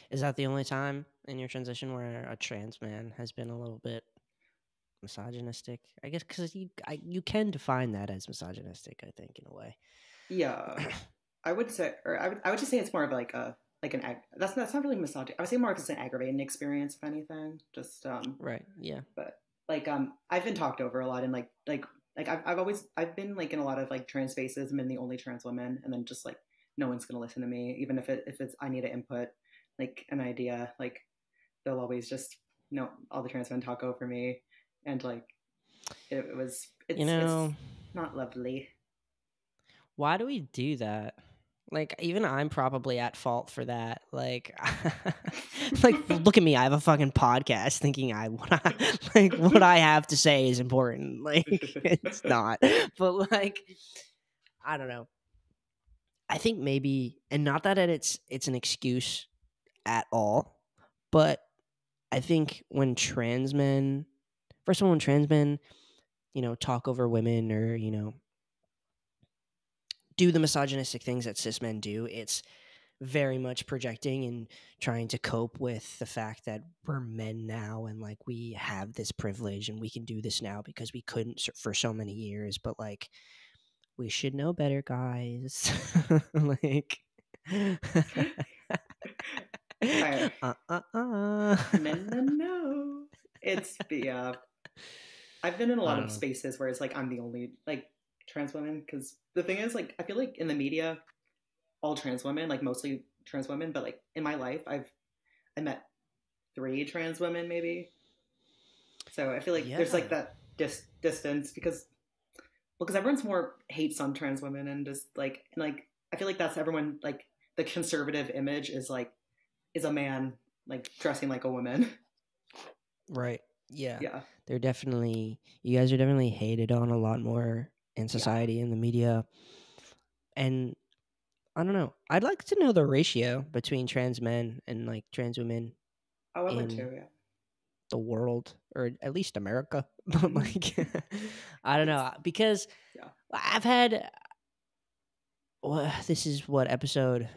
Is that the only time in your transition where a trans man has been a little bit misogynistic? I guess because you can define that as misogynistic, I think, in a way. Yeah, I would say, or I would just say it's more of like that's not really misogyny. I would say more of it's an aggravating experience, if anything. Just right, yeah. But like I've been talked over a lot, and like like I've been like in a lot of like trans spaces. I'm in the only trans woman, and then just like no one's gonna listen to me, even if it's I need to input like an idea. Like they'll always just all the trans men talk over me, and like it's not lovely. Why do we do that? Like, even I'm probably at fault for that. Like, like, look at me. I have a fucking podcast thinking what I have to say is important. Like, it's not. But, like, I don't know. I think maybe, and not that it's an excuse at all, but I think when trans men, first of all, when trans men, talk over women or, do the misogynistic things that cis men do, it's very much projecting and trying to cope with the fact that we're men now and like we have this privilege and we can do this now because we couldn't for so many years, but like we should know better, guys. Like no. It's I've been in a lot of spaces where it's like I'm the only like trans woman, because the thing is like I feel like in the media all trans women, like mostly trans women, but like in my life I met 3 trans women maybe, so I feel like there's like that distance because everyone's more hates on trans women and just like I feel like that's everyone, like the conservative image is a man like dressing like a woman. Right. Yeah. Yeah. You guys are definitely hated on a lot more in society, in the media. And I don't know. I'd like to know the ratio between trans men and like trans women. Oh, I would too, yeah. The world, or at least America. But like I don't know, because I've had this is what episode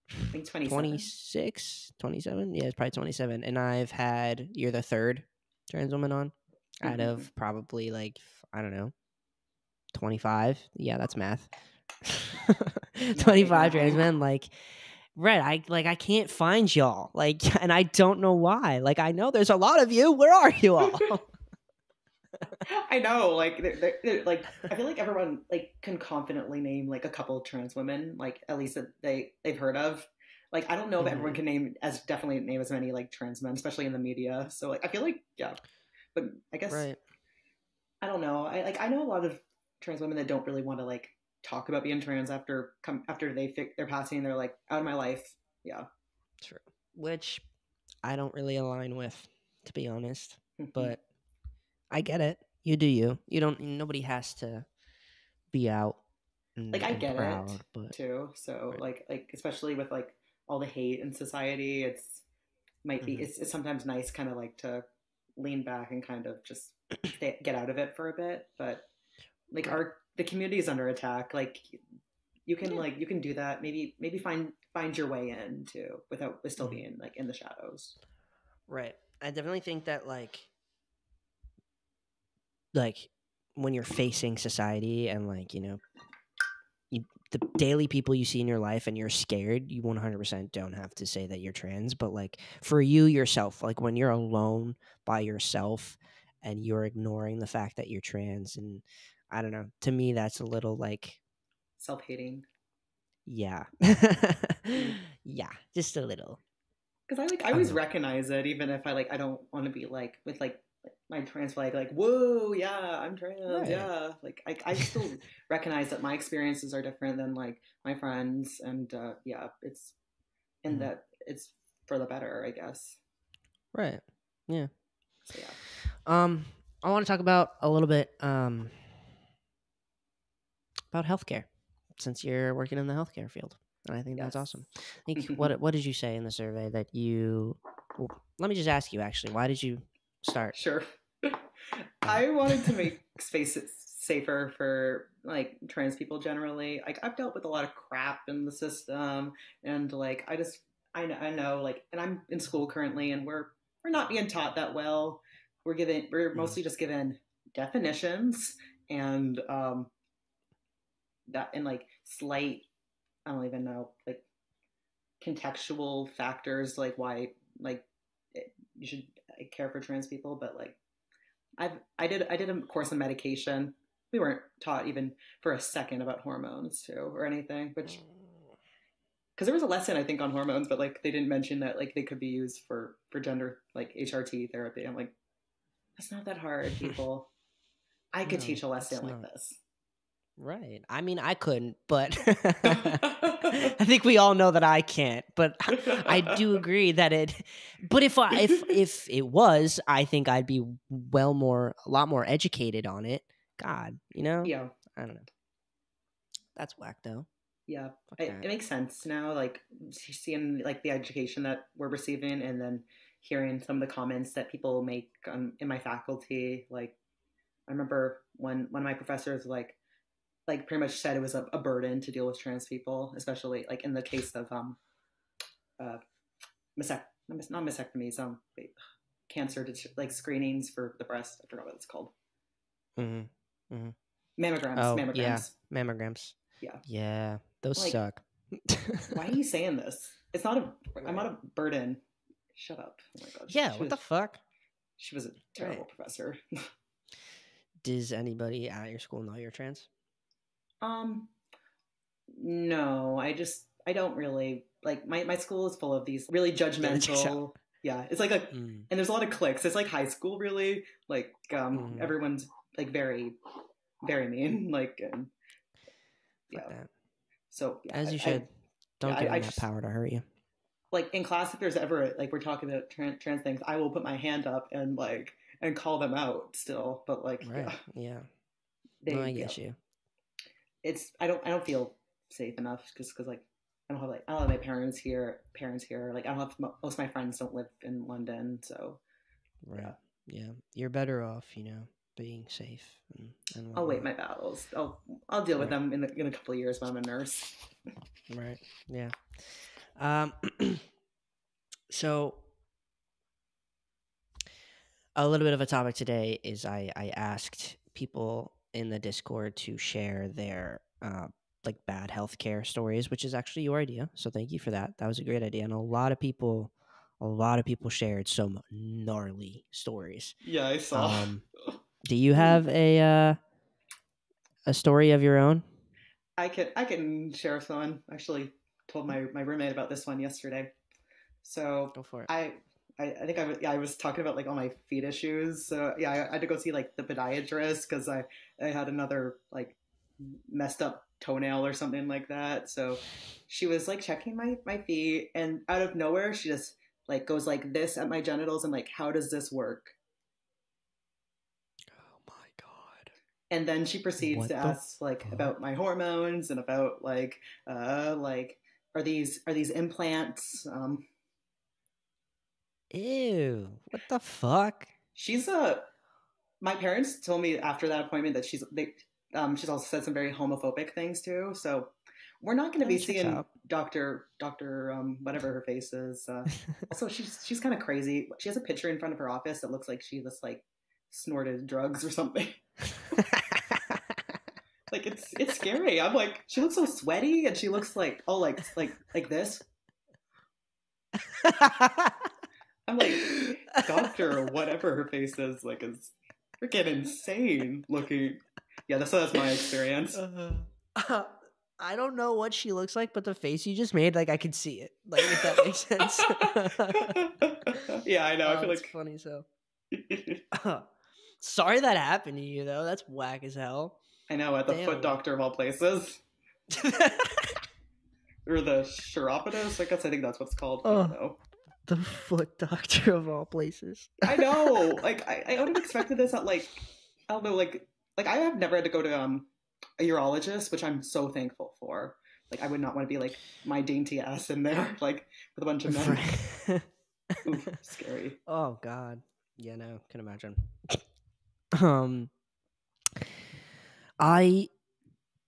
I think 26, 27? Yeah, it's probably 27. And you're the 3rd trans woman on out of probably like, I don't know, 25. Yeah, that's math. 25 trans men, like, right. I can't find y'all. Like, and I don't know why. Like, I know there's a lot of you. Where are you all? I know, like they're like I feel like everyone like can confidently name like a couple of trans women, like at least that they've heard of. Like I don't know if everyone can definitely name as many like trans men, especially in the media. So like I feel like but I guess I don't know. I know a lot of trans women that don't really want to like talk about being trans after they're passing. They're like out of my life. Yeah, true. Which I don't really align with, to be honest. But I get it. You do you. You don't. Nobody has to be out. Like I get proud, it but, too. So like especially with like all the hate in society, it's sometimes nice kind of like to lean back and kind of just get out of it for a bit. But like the community is under attack. Like you can do that. Maybe find your way in too without still being like in the shadows. Right. I definitely think that like when you're facing society and like, the daily people you see in your life and you're scared, you 100% don't have to say that you're trans. But like for you yourself, like when you're alone by yourself and you're ignoring the fact that you're trans, and I don't know, to me that's a little like self-hating. Yeah. Yeah, just a little. Because I always recognize it, even if I don't want to be like with like my trans flag, like, whoa, yeah, I'm trans, right. Yeah. Like, I still recognize that my experiences are different than, like, my friends, and, it's, and that it's for the better, I guess. Right. Yeah. So, yeah. I want to talk about a little bit, about healthcare, since you're working in the healthcare field. And I think that's awesome. I think, what did you say in the survey that let me just ask you, actually, why did you start? Sure. I wanted to make spaces safer for like trans people generally. Like I've dealt with a lot of crap in the system, and like I know like, and I'm in school currently, and we're not being taught that well. We're mostly just given definitions and that, and like slight, I don't even know, like contextual factors like why like you should care for trans people, but like I did a course in medication, we weren't taught even for a second about hormones too or anything, which because there was a lesson I think on hormones, but like they didn't mention that like they could be used for gender like HRT therapy. I'm like, that's not that hard, people. I could No, teach a lesson it's like not. this. Right. I mean, I couldn't, but I think we all know that I can't. But I do agree that it. But if it was, I think I'd be a lot more educated on it. God, Yeah, I don't know. That's whack though. yeah. Fuck It that. makes sense now, like seeing like the education that we're receiving, and then hearing some of the comments that people make in my faculty. Like I remember one of my professors like pretty much said it was a burden to deal with trans people, especially like in the case of uh not mastectomies, wait, cancer like screenings for the breast. I forgot what it's called. Mm-hmm. Mm-hmm. Mammograms. Oh Mammograms. yeah, mammograms. Yeah. Yeah, those Like, suck. why are you saying this? It's not a. I'm not Right. a burden. Shut up. Oh my god. Yeah, what the fuck? She was a terrible Right. professor. Does anybody at your school know you're trans? No, I don't really like my school is full of these really judgmental. Yeah, it's like and there's a lot of cliques. It's like high school, really. Like everyone's like very, very mean. Like Fuck yeah. that. So yeah, As you should. Don't give them that power to hurt you. Like in class, if there's ever like we're talking about trans things, I will put my hand up and call them out still. But like Right. Yeah. I get you. It's I don't feel safe enough because like I don't have my parents here. Like I don't have most of my friends don't live in London, so right. Yeah. You're better off, being safe. And I'll wait my battles. I'll deal with them in a couple of years when I'm a nurse. Right. Yeah. So a little bit of a topic today is I asked people in the Discord to share their like bad healthcare stories, which is actually your idea. So thank you for that. That was a great idea, and a lot of people shared some gnarly stories. Yeah, I saw. Do you have a story of your own? I can share some. Actually, told my roommate about this one yesterday. So go for it. I think I was talking about like all my feet issues. So yeah, I had to go see like the podiatrist because I had another like messed up toenail or something like that. So she was like checking my feet, and out of nowhere she just like goes like this at my genitals and like, how does this work? Oh my god. And then she proceeds to ask like about my hormones and about like are these implants? Ew, what the fuck? My parents told me after that appointment that she's also said some very homophobic things too. So we're not going to be seeing Dr. Whatever her face is. Also, she's kind of crazy. She has a picture in front of her office that looks like she just like snorted drugs or something. Like it's scary. I'm like, she looks so sweaty and she looks like like this. I'm like, doctor, whatever her face is, like, is freaking insane looking. Yeah, that's my experience. I don't know what she looks like, but the face you just made, like, I could see it. Like, if that makes sense. Yeah, I know. I feel like funny. So, sorry that happened to you, though. That's whack as hell. I know, at the foot doctor of all places. Or the chiropodist. I think that's what it's called. I don't know. The foot doctor of all places. I know. Like I would have expected this at like, I don't know, like I have never had to go to a urologist, which I'm so thankful for. Like I would not want to be like my dainty ass in there, like with a bunch of men. Oof, scary. Oh god. Yeah, no, can imagine. I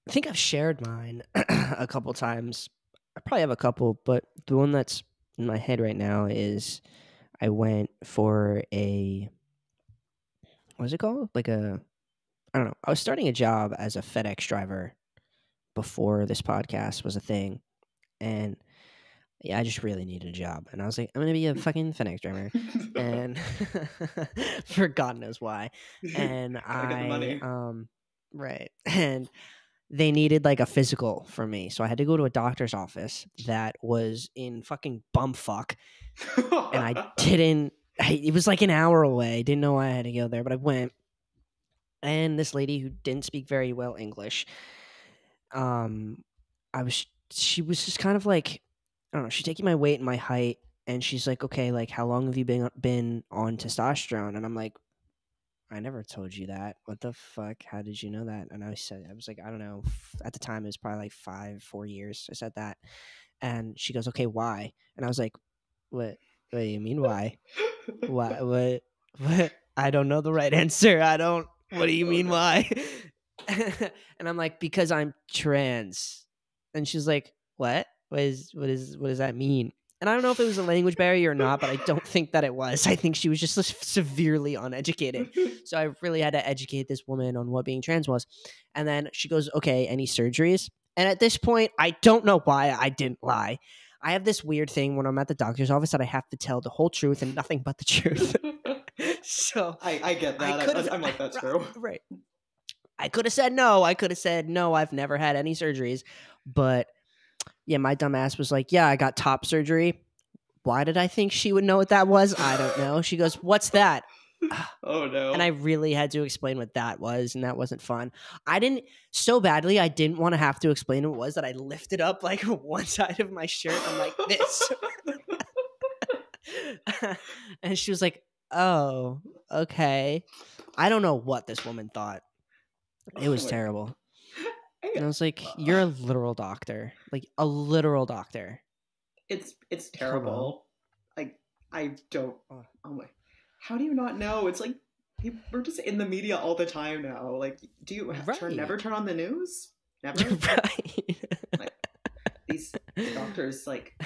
think I've shared mine a couple times. I probably have a couple, but the one that's in my head right now is I went for what's it called? Like I don't know. I was starting a job as a FedEx driver before this podcast was a thing. And yeah, I just really needed a job. And I was like, I'm going to be a fucking FedEx driver. And for God knows why. And Gotta get the money. right. And they needed like a physical for me. So I had to go to a doctor's office that was in fucking bumfuck. And I didn't, it was like an hour away. Didn't know why I had to go there, but I went. And this lady who didn't speak very well English, um, she was just kind of like, I don't know, she's taking my weight and my height. And she's like, okay, like, how long have you been on testosterone? And I'm like, I never told you that. What the fuck? How did you know that? And I was like, I don't know. At the time, it was probably like 4 years. I said that. And she goes, okay, why? And I was like, what do you mean, why? Why, what? I don't know the right answer. What do you mean, why? And I'm like, because I'm trans. And she's like, what? What does that mean? And I don't know if it was a language barrier or not, but I don't think that it was. I think she was just severely uneducated. So I really had to educate this woman on what being trans was. And then she goes, okay, any surgeries? And at this point, I don't know why I didn't lie. I have this weird thing when I'm at the doctor's office that I have to tell the whole truth and nothing but the truth. So I get that. I'm like, that's true. Right. I could have said no. I've never had any surgeries. But yeah, my dumb ass was like, yeah, I got top surgery. Why did I think she would know what that was? I don't know. She goes, what's that? Oh, no. And I really had to explain what that was, and that wasn't fun. I didn't want to have to explain what it was, that I lifted up like one side of my shirt. I'm like, this. And she was like, oh, okay. I don't know what this woman thought. It was terrible. And I was like, you're a literal doctor. Like, a literal doctor. It's terrible. Like, I don't. Oh my. How do you not know? It's like, we're just in the media all the time now. Like, do you never turn on the news? Never? Right. Like, these doctors, like, oh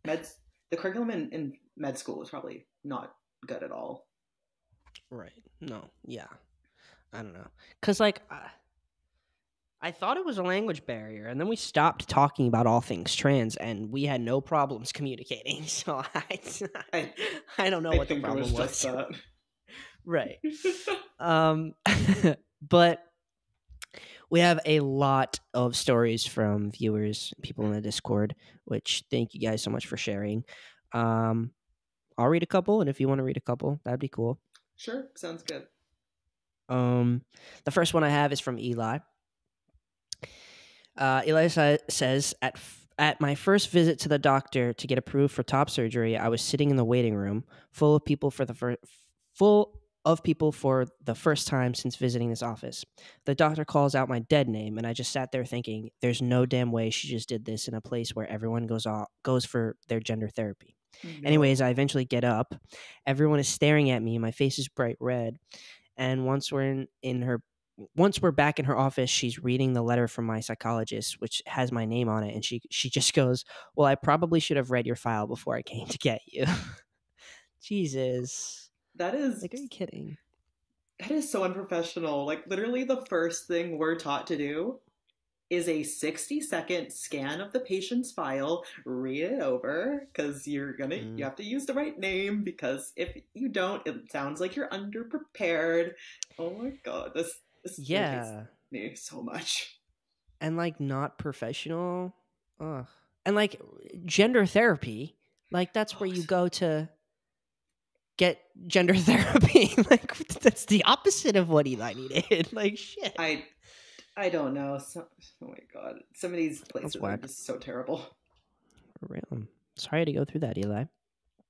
my God. The curriculum in med school is probably not good at all. Right. No. Yeah. I don't know. Because, like, I thought it was a language barrier, and then we stopped talking about all things trans, and we had no problems communicating. So I don't know what the problem was. Just that. Right. But we have a lot of stories from viewers, people in the Discord, which thank you guys so much for sharing. I'll read a couple, and if you want to read a couple, that'd be cool. Sure, sounds good. The first one I have is from Eli. Eli says, at my first visit to the doctor to get approved for top surgery, I was sitting in the waiting room, full of people for the first time since visiting this office. The doctor calls out my dead name, and I just sat there thinking, there's no damn way she just did this in a place where everyone goes for their gender therapy. No. Anyways, I eventually get up. Everyone is staring at me. My face is bright red. And once we're back in her office, she's reading the letter from my psychologist, which has my name on it. And she just goes, well, I probably should have read your file before I came to get you. Jesus. That is... Like, are you kidding? That is so unprofessional. Like, literally the first thing we're taught to do is a 60-second scan of the patient's file, read it over, because you have to use the right name, because if you don't, it sounds like you're underprepared. Oh my God, this irritates me so much. And, like, not professional. Ugh. And, like, gender therapy, like, that's where you go to get gender therapy. Like, that's the opposite of what Eli needed. Like, shit. I don't know. Oh my God. Some of these places are just so terrible. For real. Sorry to go through that, Eli.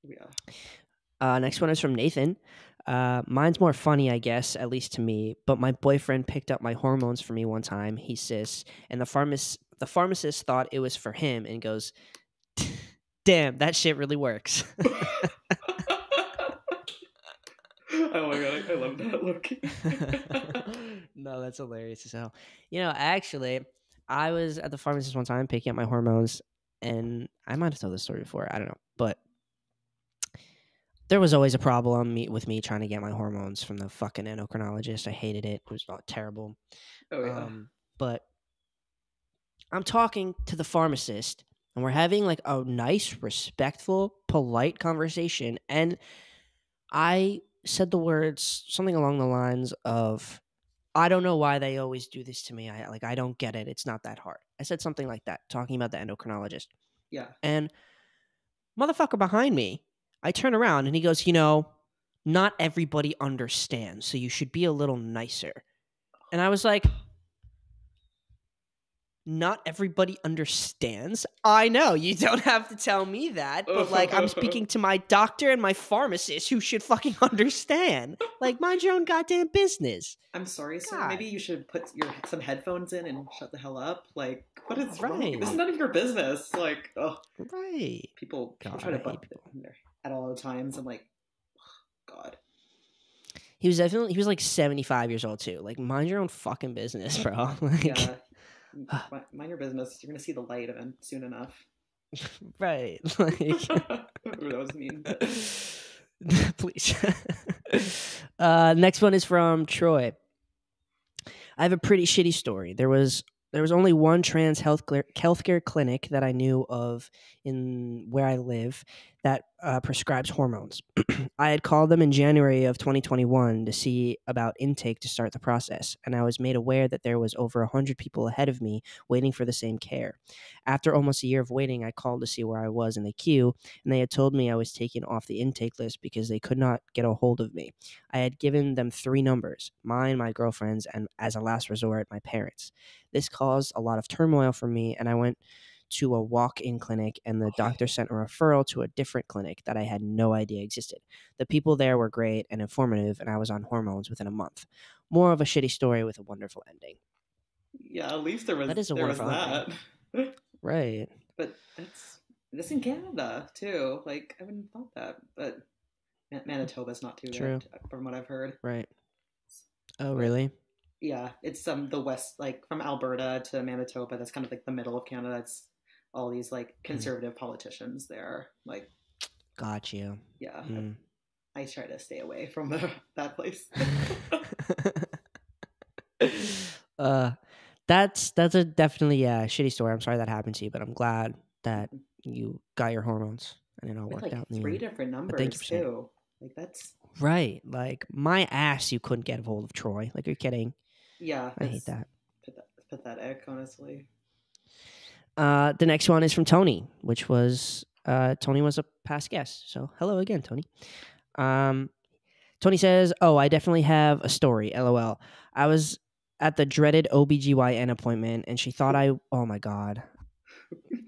Yeah. Next one is from Nathan. Mine's more funny, I guess, at least to me, but my boyfriend picked up my hormones for me one time. He's cis, and the pharmacist thought it was for him and goes, damn, that shit really works. Oh my God, I love that look. No, that's hilarious as hell. You know, actually, I was at the pharmacist one time picking up my hormones, and I might have told this story before, I don't know, but there was always a problem with me trying to get my hormones from the fucking endocrinologist. I hated it. It was terrible. Oh, yeah. But I'm talking to the pharmacist, and we're having like a nice, respectful, polite conversation, and I said the words something along the lines of, I don't know why they always do this to me. I don't get it. It's not that hard. I said something like that, talking about the endocrinologist. Yeah. And motherfucker behind me, I turn around and he goes, not everybody understands, so you should be a little nicer. And I was like, not everybody understands? I know, you don't have to tell me that, but like I'm speaking to my doctor and my pharmacist who should fucking understand. Like, mind your own goddamn business. I'm sorry, sir. God. Maybe you should put some headphones in and shut the hell up. Like, what is wrong? Right. This is none of your business. Like, oh, Right. people God, try to I hate butt people. in there at all times. I'm like, God. He was like 75 years old too. Like, mind your own fucking business, bro. Like, Yeah. Mind your business. You're gonna see the light soon enough. right. Like, that was mean. please. Next one is from Troy. I have a pretty shitty story. There was only one trans healthcare clinic that I knew of in where I live that prescribes hormones. I had called them in January of 2021 to see about intake to start the process, and I was made aware that there was over 100 people ahead of me waiting for the same care. After almost a year of waiting, I called to see where I was in the queue, and they had told me I was taken off the intake list because they could not get a hold of me. I had given them 3 numbers, mine, my girlfriend's, and as a last resort, my parents'. This caused a lot of turmoil for me, and I went to a walk-in clinic, and the doctor sent a referral to a different clinic that I had no idea existed. The people there were great and informative, and I was on hormones within a month. More of a shitty story with a wonderful ending. Yeah, at least there was That is a there was wonderful that. Right. But that's in Canada too. Like, I wouldn't have thought that, but Manitoba's not too True. bad from what I've heard. Right. Oh, really? Yeah, it's the west, like from Alberta to Manitoba. That's kind of like the middle of Canada. It's all these like conservative politicians there. Like, got you. Yeah, I try to stay away from that place. That's a definitely shitty story. I'm sorry that happened to you, but I'm glad that you got your hormones and it all worked like out. In the 3 end. different numbers Thank you for saying. too. Like, that's right. Like, my ass, you couldn't get a hold of Troy. Like, you're kidding. Yeah, I hate that. Pathetic, honestly. The next one is from Tony, which was Tony was a past guest. So hello again, Tony. Tony says, "Oh, I definitely have a story. LOL. I was at the dreaded OBGYN appointment, and she thought oh my God.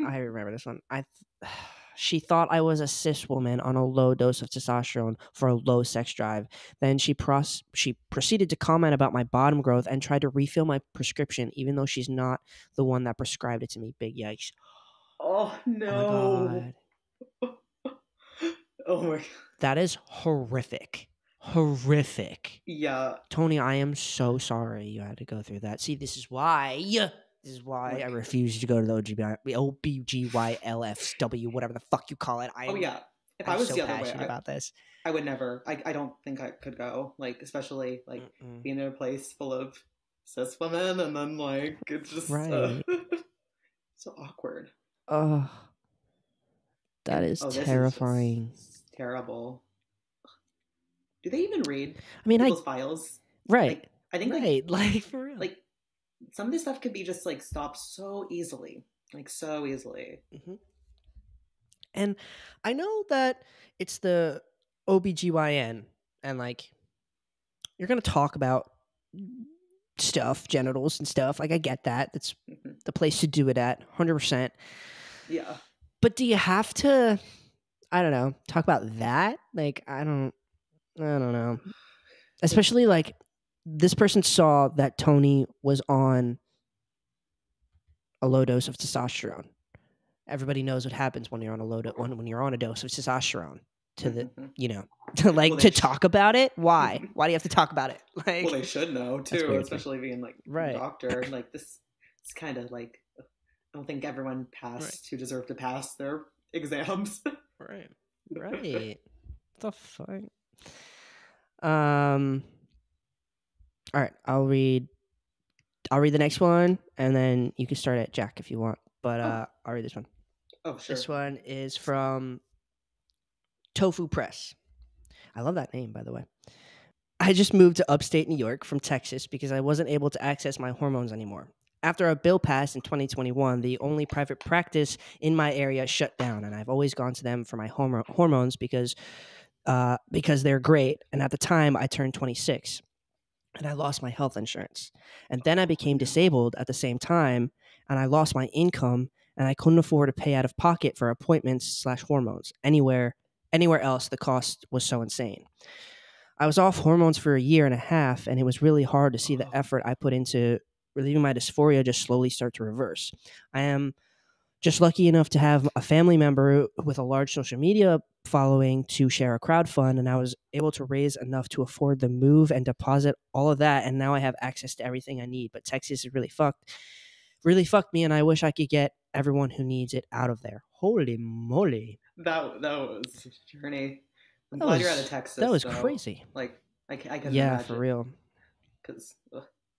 I remember this one. She thought I was a cis woman on a low dose of testosterone for a low sex drive. Then she proceeded to comment about my bottom growth and tried to refill my prescription, even though she's not the one that prescribed it to me. Big yikes. Oh, no. Oh, my God. Oh, my God. That is horrific. Horrific. Yeah. Tony, I am so sorry you had to go through that. See, this is why I refuse to go to the OBGYLFW, whatever the fuck you call it. If I was so the other passionate way, about this. I would never. I don't think I could go. Like, especially like being in a place full of cis women, and then like it's just right. So awkward. Oh, that is terrifying. Is terrible. Do they even read? People's files? Right. Like, I think like for real. Like, some of this stuff could be just like stopped so easily. Like, so easily. Mm-hmm. And I know that it's the OBGYN, and like you're gonna talk about stuff, genitals and stuff. Like, I get that. That's the place to do it at, 100%. Yeah. But do you have to, I don't know, talk about that? Like, I don't know. Especially like this person saw that Tony was on a low dose of testosterone. Everybody knows what happens when you're on when you're on a dose of testosterone. To the to talk about it. Why? Why do you have to talk about it? Like, well, they should know too, especially being like right. a doctor. Like, this is kind of like, I don't think everyone passed who deserve to pass their exams. Right. What the fuck? All right, I'll read the next one, and then you can start at Jack if you want. But I'll read this one. Oh, sure. This one is from Tofu Press. I love that name, by the way. I just moved to upstate New York from Texas because I wasn't able to access my hormones anymore. After a bill passed in 2021, the only private practice in my area shut down, and I've always gone to them for my hormones because they're great. And at the time, I turned 26, and I lost my health insurance, and then I became disabled at the same time, and I lost my income, and I couldn't afford to pay out of pocket for appointments/hormones anywhere else. The cost was so insane. I was off hormones for a year and a half, and it was really hard to see the effort I put into relieving my dysphoria just slowly start to reverse. I am just lucky enough to have a family member with a large social media following to share a crowdfund, and I was able to raise enough to afford the move and deposit all of that, and now I have access to everything I need. But Texas is really fucked me, and I wish I could get everyone who needs it out of there. Holy moly. That was a journey. I'm That glad was, you're out of Texas. that was though. crazy. Like I couldn't Yeah, imagine. for real. Because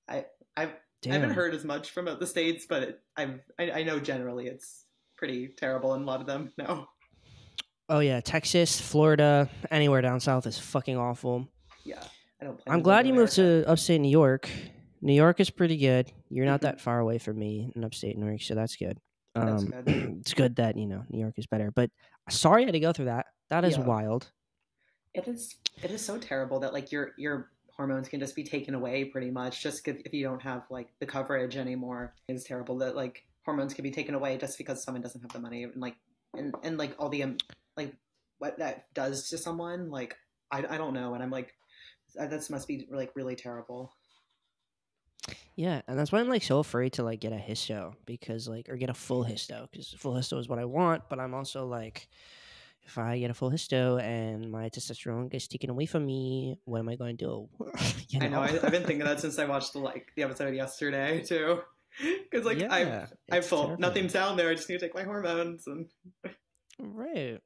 I haven't Damn. heard as much from the States, but I know generally it's pretty terrible in a lot of them. No. Oh yeah, Texas, Florida, anywhere down south is fucking awful. Yeah, I don't. Plan I'm to glad live you there, moved to upstate New York. New York is pretty good. You're not Mhm. that far away from me in upstate New York, so that's good. That's good. It's good that New York is better. But sorry I had to go through that. That is Yeah. wild. It is so terrible that like your hormones can just be taken away pretty much just if you don't have like the coverage anymore. It's terrible that like hormones can be taken away just because someone doesn't have the money and like all the like what that does to someone. Like I don't know, and I'm like that must be like really terrible. Yeah, and that's why I'm like so afraid to like get a histo or get a full histo because full histo is what I want, but I'm also like, if I get a full histo and my testosterone gets taken away from me, what am I going to do? I know. I've been thinking that since I watched the episode yesterday too, because like Yeah, I've it's full terrifying. nothing's down there. I just need to take my hormones and Right.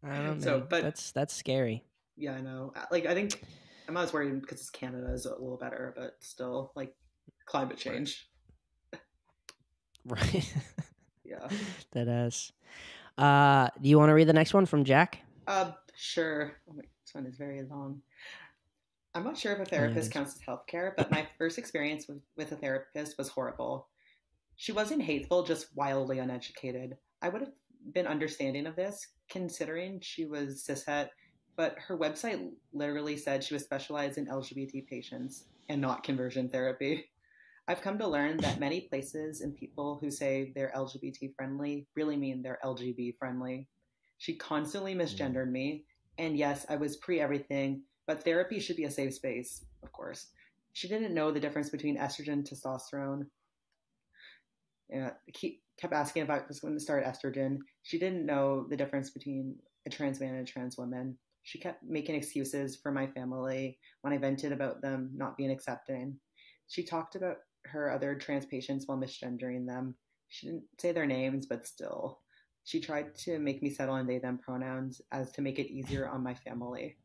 I don't know. So, Man. but That's scary. yeah, I know. Like I think I'm not as worried because Canada is a little better, but still like climate change. Right. Yeah. That is. Do you want to read the next one from Jack? Sure. Oh my, this one is very long. I'm not sure if a it therapist is. counts as healthcare, but my first experience with a therapist was horrible. She wasn't hateful, just wildly uneducated. I would have been understanding of this, considering she was cishet, but her website literally said she was specialized in LGBT patients and not conversion therapy. I've come to learn that many places and people who say they're LGBT friendly really mean they're LGB friendly. She constantly misgendered me, and yes, I was pre everything, but therapy should be a safe space, of course. She didn't know the difference between estrogen and testosterone. Kept asking if I was going to start estrogen. She didn't know the difference between a trans man and a trans woman. She kept making excuses for my family when I vented about them not being accepting. She talked about her other trans patients while misgendering them. She didn't say their names, but still. She tried to make me settle on they them pronouns as to make it easier on my family.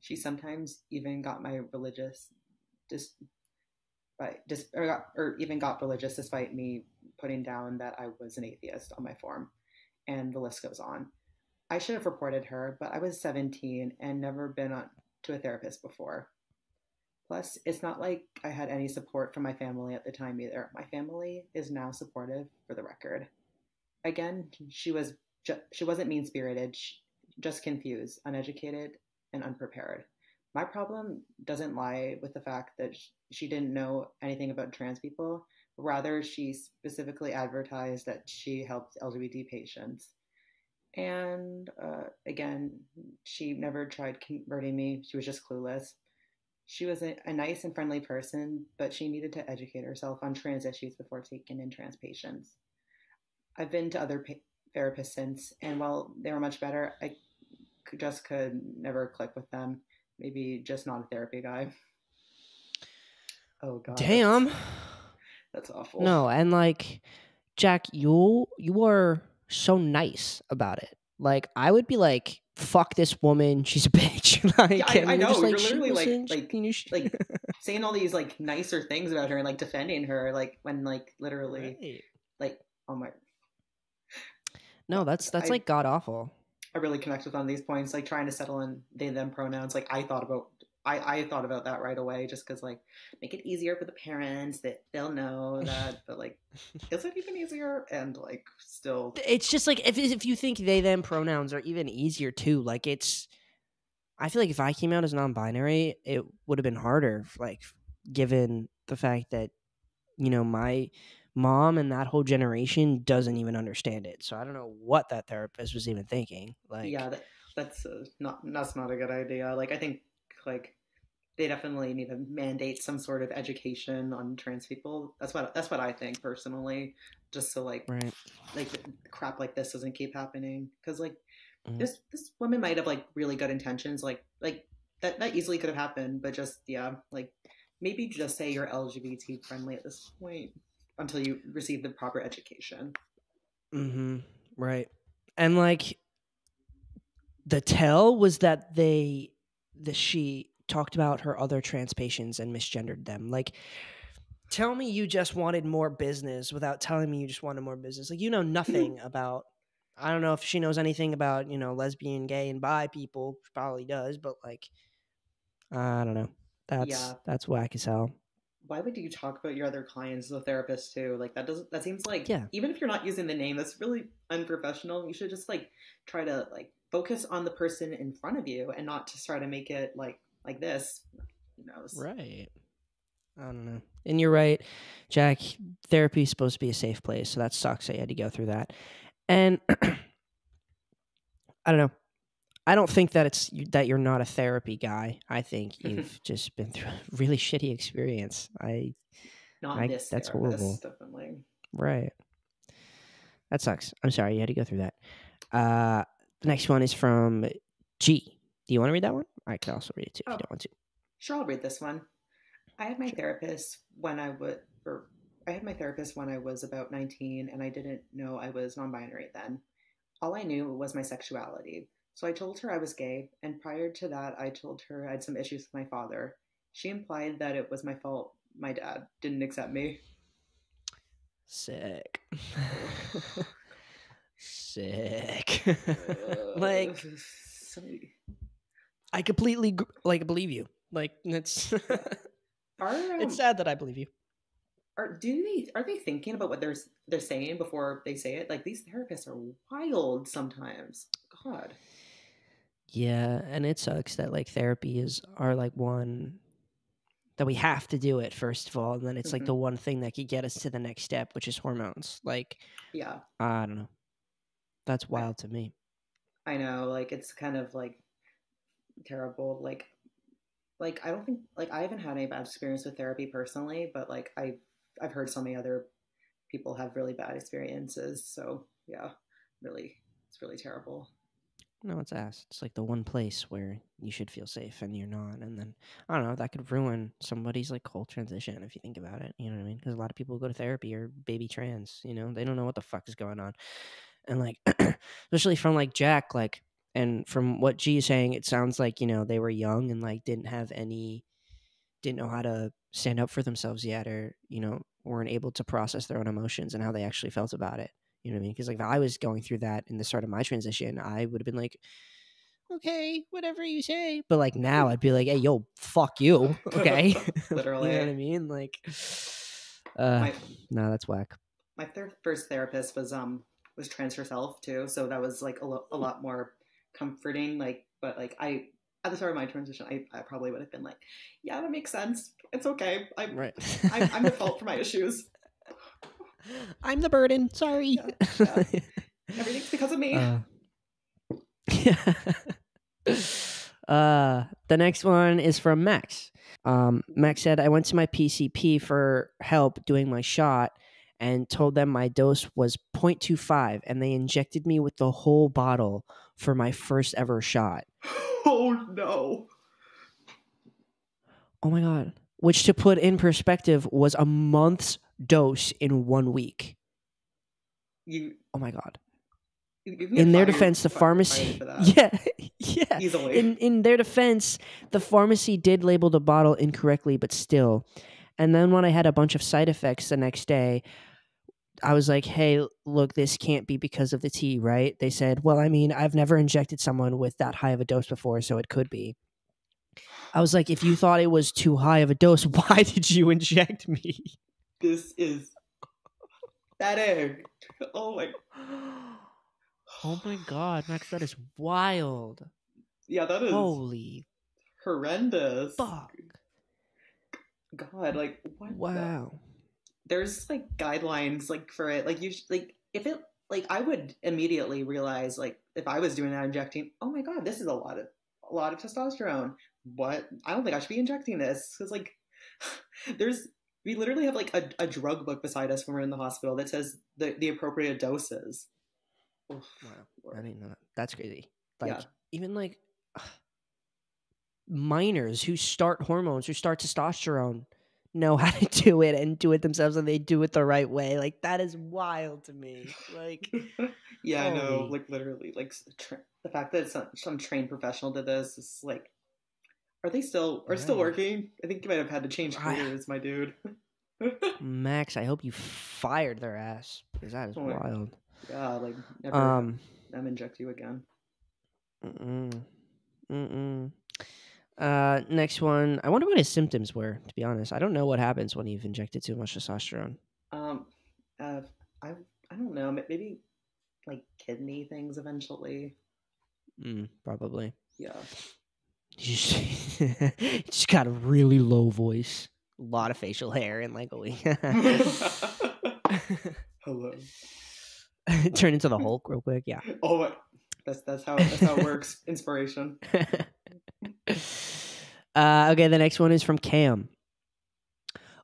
She sometimes even got my religious even got religious despite me putting down that I was an atheist on my form, and the list goes on. I should have reported her, but I was 17 and never been to a therapist before. Plus, it's not like I had any support from my family at the time either. My family is now supportive, for the record. Again, she wasn't mean-spirited, just confused, uneducated, and unprepared. My problem doesn't lie with the fact that she didn't know anything about trans people. Rather, she specifically advertised that she helped LGBT patients. And again, she never tried converting me. She was just clueless. She was a nice and friendly person, but she needed to educate herself on trans issues before taking in trans patients. I've been to other therapists since, and while they were much better, I could never click with them. Maybe just not a therapy guy. Oh God. Damn. That's awful. No, and like Jack, you are so nice about it. Like I would be like, "Fuck this woman, she's a bitch." Like, yeah, I know. Just, You're literally like saying all these like nicer things about her and like defending her, like when like literally, right. like oh my. No, that's like god awful. I really connect with on these points, like trying to settle in they them pronouns. Like I thought about I thought about that right away, just because like make it easier for the parents that they'll know that, but like, is it even easier? And like, still, It's just like if you think they them pronouns are even easier too. Like I feel like if I came out as non-binary, it would have been harder. Like given the fact that my mom and that whole generation doesn't even understand it. So I don't know what that therapist was even thinking. yeah, Like, that's not a good idea. Like, I think like they definitely need to mandate some sort of education on trans people. That's what I think personally, just so right. like crap like this doesn't keep happening. Because like Mhm. this woman might have like really good intentions, like that easily could have happened, but just yeah, like maybe just say you're LGBT friendly at this point until you receive the proper education. Mm-hmm. Right. And like the tell was that she talked about her other trans patients and misgendered them. Like, tell me you just wanted more business without telling me you just wanted more business. Like, nothing about. I don't know if she knows anything about lesbian, gay, and bi people. She probably does, but like, I don't know. Yeah, That's whack as hell. why would you talk about your other clients as a therapist too? Like that seems like, Yeah. even if you're not using the name, that's really unprofessional. You should just like try to like focus on the person in front of you and not just try to make it like this. Who knows? Right. I don't know. And you're right, Jack. Therapy is supposed to be a safe place, so that sucks that you had to go through that. And I don't know. I don't think that that you're not a therapy guy. I think you've just been through a really shitty experience. Not this That's horrible. therapist, definitely. Right. That sucks. I'm sorry you had to go through that. The next one is from G. Do you want to read that one? I could also read it too if Oh, you don't want to. sure, I'll read this one. I had my Sure. therapist when I had my therapist when I was about 19, and I didn't know I was non-binary then. All I knew was my sexuality. So I told her I was gay, and prior to that, I told her I had some issues with my father. She implied that it was my fault my dad didn't accept me. Sick. Ugh. Sick. Uh, Like, somebody- I completely believe you. Like, it's are it's sad that I believe you. are they thinking about what they're saying before they say it? Like, these therapists are wild sometimes. God. Yeah, and it sucks that like are like one that we have to do it first of all, and then it's like Hmm. the one thing that could get us to the next step, which is hormones. Like, Yeah, I don't know. That's I, wild to me. I know. Like, it's kind of like terrible. Like I don't think, like, I haven't had any bad experience with therapy personally, but like I've heard so many other people have really bad experiences. So yeah, really, it's really terrible. No, it's ass. It's like the one place where you should feel safe and you're not, and then I don't know. That could ruin somebody's like whole transition if you think about it. You know what I mean? Because a lot of people who go to therapy are baby trans. They don't know what the fuck is going on, and like especially from like Jack, like, and from what G is saying, it sounds like they were young and like didn't know how to stand up for themselves yet, or weren't able to process their own emotions and how they actually felt about it. You know what I mean? Because like if I was going through that in the start of my transition, I would have been like, okay, whatever you say. But like now, I'd be like, hey, yo, fuck you, okay? Literally. You know what I mean? Like, My no, that's whack. my first therapist was trans herself too, so that was like a lot more comforting. Like, but like I at the start of my transition, I probably would have been like, yeah, that makes sense. It's okay. Right. I'm the fault for my issues. I'm the burden. Sorry. Yeah. Everything's because of me. Yeah. The next one is from Max. Max said, I went to my PCP for help doing my shot and told them my dose was 0.25, and they injected me with the whole bottle for my first ever shot. Oh no. Oh my God. Which, to put in perspective, was a month's dose in 1 week. Oh my God. In their defense, the pharmacy, yeah. Easily. In their defense, the pharmacy did label the bottle incorrectly, but still. And then when I had a bunch of side effects the next day, I was like, hey, look, this can't be because of the tea, right? They said, well, I mean, I've never injected someone with that high of a dose before, so it could be. I was like, if you thought it was too high of a dose, why did you inject me? This is that egg. Oh my. Oh my God, Max, that is wild. Yeah, that is Holy horrendous. fuck. God, like what? Wow. There's like guidelines like for it. Like like if it like I would immediately realize like if I was doing that injecting, oh my God, this is a lot of testosterone. What? I don't think I should be injecting this because like we literally have like a drug book beside us when we're in the hospital that says the appropriate doses. Oof, Wow. Lord. I didn't know that. That's crazy. Like, Yeah. even like minors who start hormones, who start testosterone, know how to do it and do it themselves, and they do it the right way. Like, that is wild to me. Like, Yeah, I know. holy. Like literally, like the fact that some trained professional did this is like, are they still Yeah. working? I think you might have had to change careers, my dude. Max, I hope you fired their ass because that is Oh my God. wild. Yeah, like never have them inject you again. Next one. I wonder what his symptoms were, to be honest. I don't know what happens when you've injected too much testosterone. I don't know. Maybe like kidney things eventually. Probably. Yeah. You just got a really low voice, a lot of facial hair, and like a week. Hello. Turn into the Hulk real quick. Yeah. Oh, that's how it works. Inspiration. Okay, the next one is from Cam.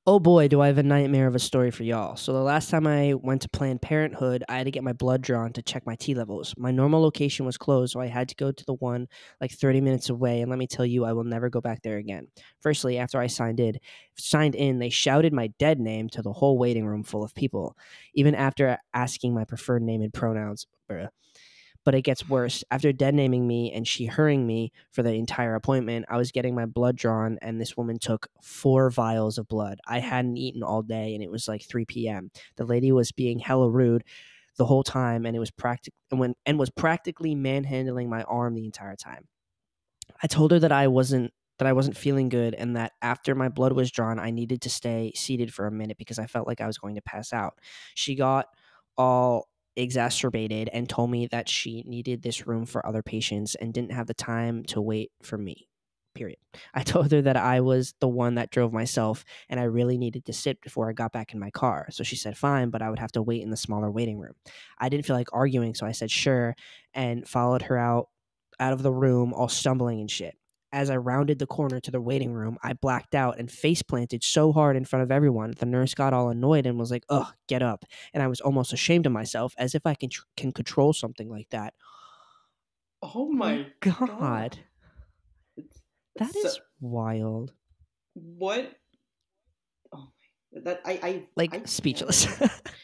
Oh boy, do I have a nightmare of a story for y'all. So the last time I went to Planned Parenthood, I had to get my blood drawn to check my T levels. My normal location was closed, so I had to go to the one like 30 minutes away, and let me tell you, I will never go back there again. Firstly, after I signed in, they shouted my dead name to the whole waiting room full of people, even after asking my preferred name and pronouns. Bruh. But it gets worse. After dead naming me and she hurrying me for the entire appointment, I was getting my blood drawn, and this woman took 4 vials of blood. I hadn't eaten all day, and it was like 3 p.m. The lady was being hella rude the whole time, and it was practically manhandling my arm the entire time. I told her that I wasn't feeling good, and that after my blood was drawn, I needed to stay seated for a minute because I felt like I was going to pass out. She got all exacerbated and told me that she needed this room for other patients and didn't have the time to wait for me. Period. I told her that I was the one that drove myself and I really needed to sit before I got back in my car. So she said fine, but I would have to wait in the smaller waiting room. I didn't feel like arguing, so I said sure and followed her out of the room, all stumbling and shit. As I rounded the corner to the waiting room, I blacked out and face planted so hard in front of everyone. The nurse got all annoyed and was like, "Ugh, get up." And I was almost ashamed of myself, as if I can control something like that. Oh my God. That so, is wild. What? Oh my, that I speechless.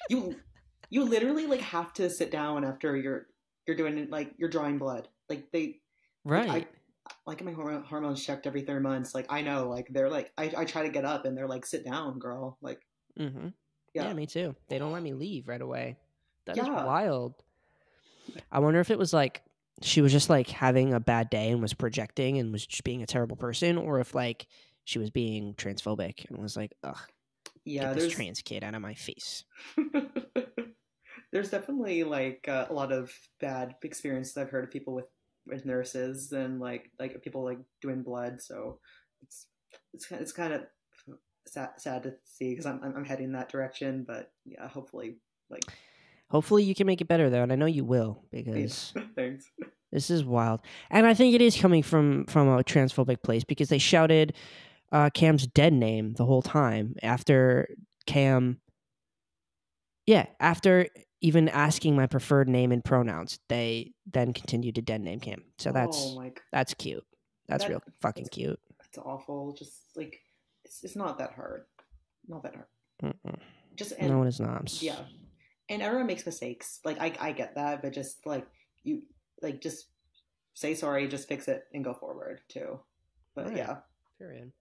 you literally like have to sit down after you're doing like you're drawing blood. Like they right. Like my hormones checked every 3 months. Like I know, like they're like I try to get up and they're like sit down, girl. Like yeah, me too. They don't let me leave right away. That is Yeah. wild. I wonder if it was like she was just like having a bad day and was projecting and was just being a terrible person, or if like she was being transphobic and was like, ugh, yeah, get this trans kid out of my face. There's definitely like a lot of bad experiences I've heard of people with nurses and like people like doing blood. So it's kind of sad to see because I'm heading that direction. But yeah, hopefully you can make it better though, and I know you will because thanks. This is wild, and I think it is coming from a transphobic place because they shouted Cam's dead name the whole time after Cam. Yeah, after even asking my preferred name and pronouns, they then continued to dead name Cam. So that's cute. That's real fucking cute. It's awful. Just like it's not that hard. Not that hard. No, it is not. Yeah, and everyone makes mistakes. Like I get that, but just like you like just say sorry, just fix it and go forward too. But right. Yeah. Period.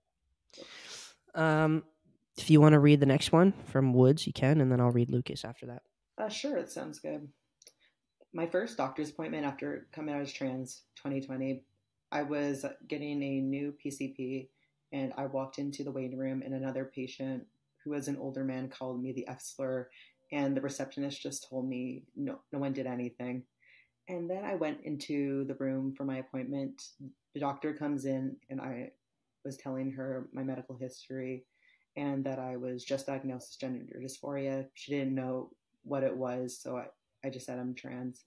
If you want to read the next one from Woods, you can, and then I'll read Lucas after that. Sure, it sounds good. My first doctor's appointment after coming out as trans, 2020, I was getting a new PCP, and I walked into the waiting room, and another patient who was an older man called me the F slur, and the receptionist just told me no one did anything. And then I went into the room for my appointment. The doctor comes in, and I was telling her my medical history and that I was just diagnosed with gender dysphoria. She didn't know what it was, so I just said I'm trans.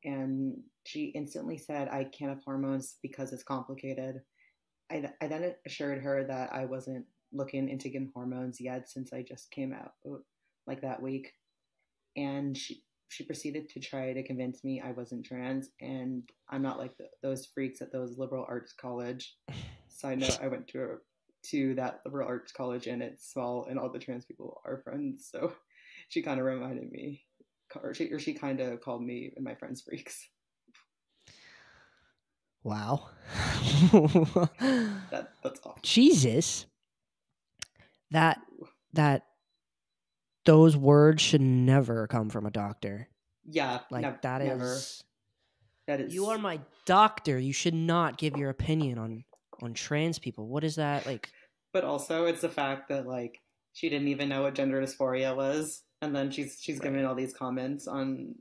And she instantly said I can't have hormones because it's complicated. I then assured her that I wasn't looking into getting hormones yet since I just came out like that week. And she proceeded to try to convince me I wasn't trans, and I'm not like those freaks at those liberal arts college. Side note, I went to that liberal arts college, and it's small, and all the trans people are friends. So she kind of reminded me, or she kind of called me and my friends freaks. Wow. That's awful. Jesus. That those words should never come from a doctor. Yeah, Like never. That is. You are my doctor. You should not give your opinion on trans people. What is that like? But also, it's the fact that like she didn't even know what gender dysphoria was, and then she's giving all these comments on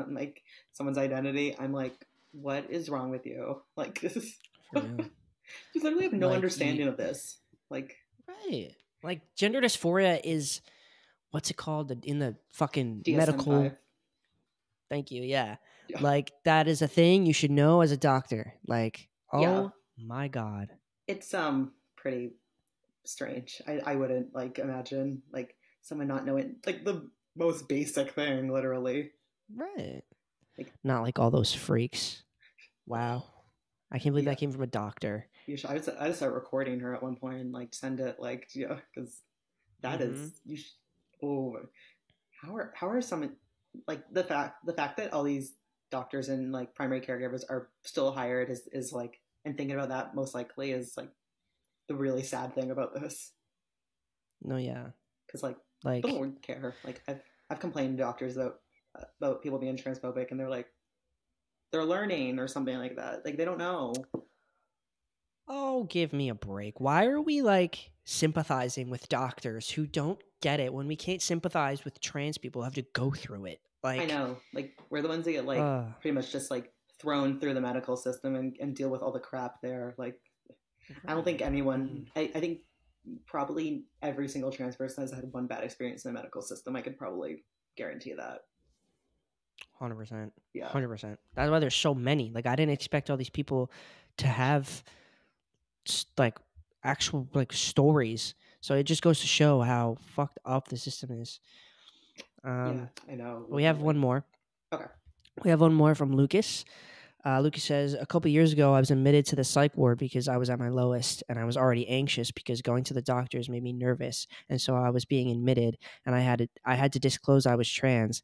like someone's identity. I'm like, what is wrong with you? Like this is. You literally have no understanding of this. Like right. Like gender dysphoria is what's it called in the fucking DSM-5. medical. Thank you. Yeah. Like that is a thing you should know as a doctor. Like, oh my God. It's pretty strange. I wouldn't like imagine like someone not knowing like the most basic thing, literally. Right. Like, not like all those freaks. Wow. I can't believe that came from a doctor. I just start recording her at one point and like send it like because that is you. How are some like the fact that all these doctors and like primary caregivers are still hired is like, and thinking about that most likely is like the really sad thing about this. No, yeah, because like people don't care. Like I've complained to doctors about people being transphobic, and they're like they're learning or something like that. Like they don't know. Oh, give me a break. Why are we like sympathizing with doctors who don't get it when we can't sympathize with trans people who have to go through it? Like I know, like we're the ones that get like pretty much just like thrown through the medical system and deal with all the crap there. Like I don't think anyone. I think probably every single trans person has had one bad experience in the medical system. I could probably guarantee that. 100%. Yeah. 100%. That's why there's so many. Like I didn't expect all these people to have like actual like stories. So it just goes to show how fucked up the system is. Yeah, I know. We have one more. Okay. We have one more from Lucas. Lucas says, a couple years ago, I was admitted to the psych ward because I was at my lowest and I was already anxious because going to the doctors made me nervous. And so I was being admitted and I had to disclose I was trans.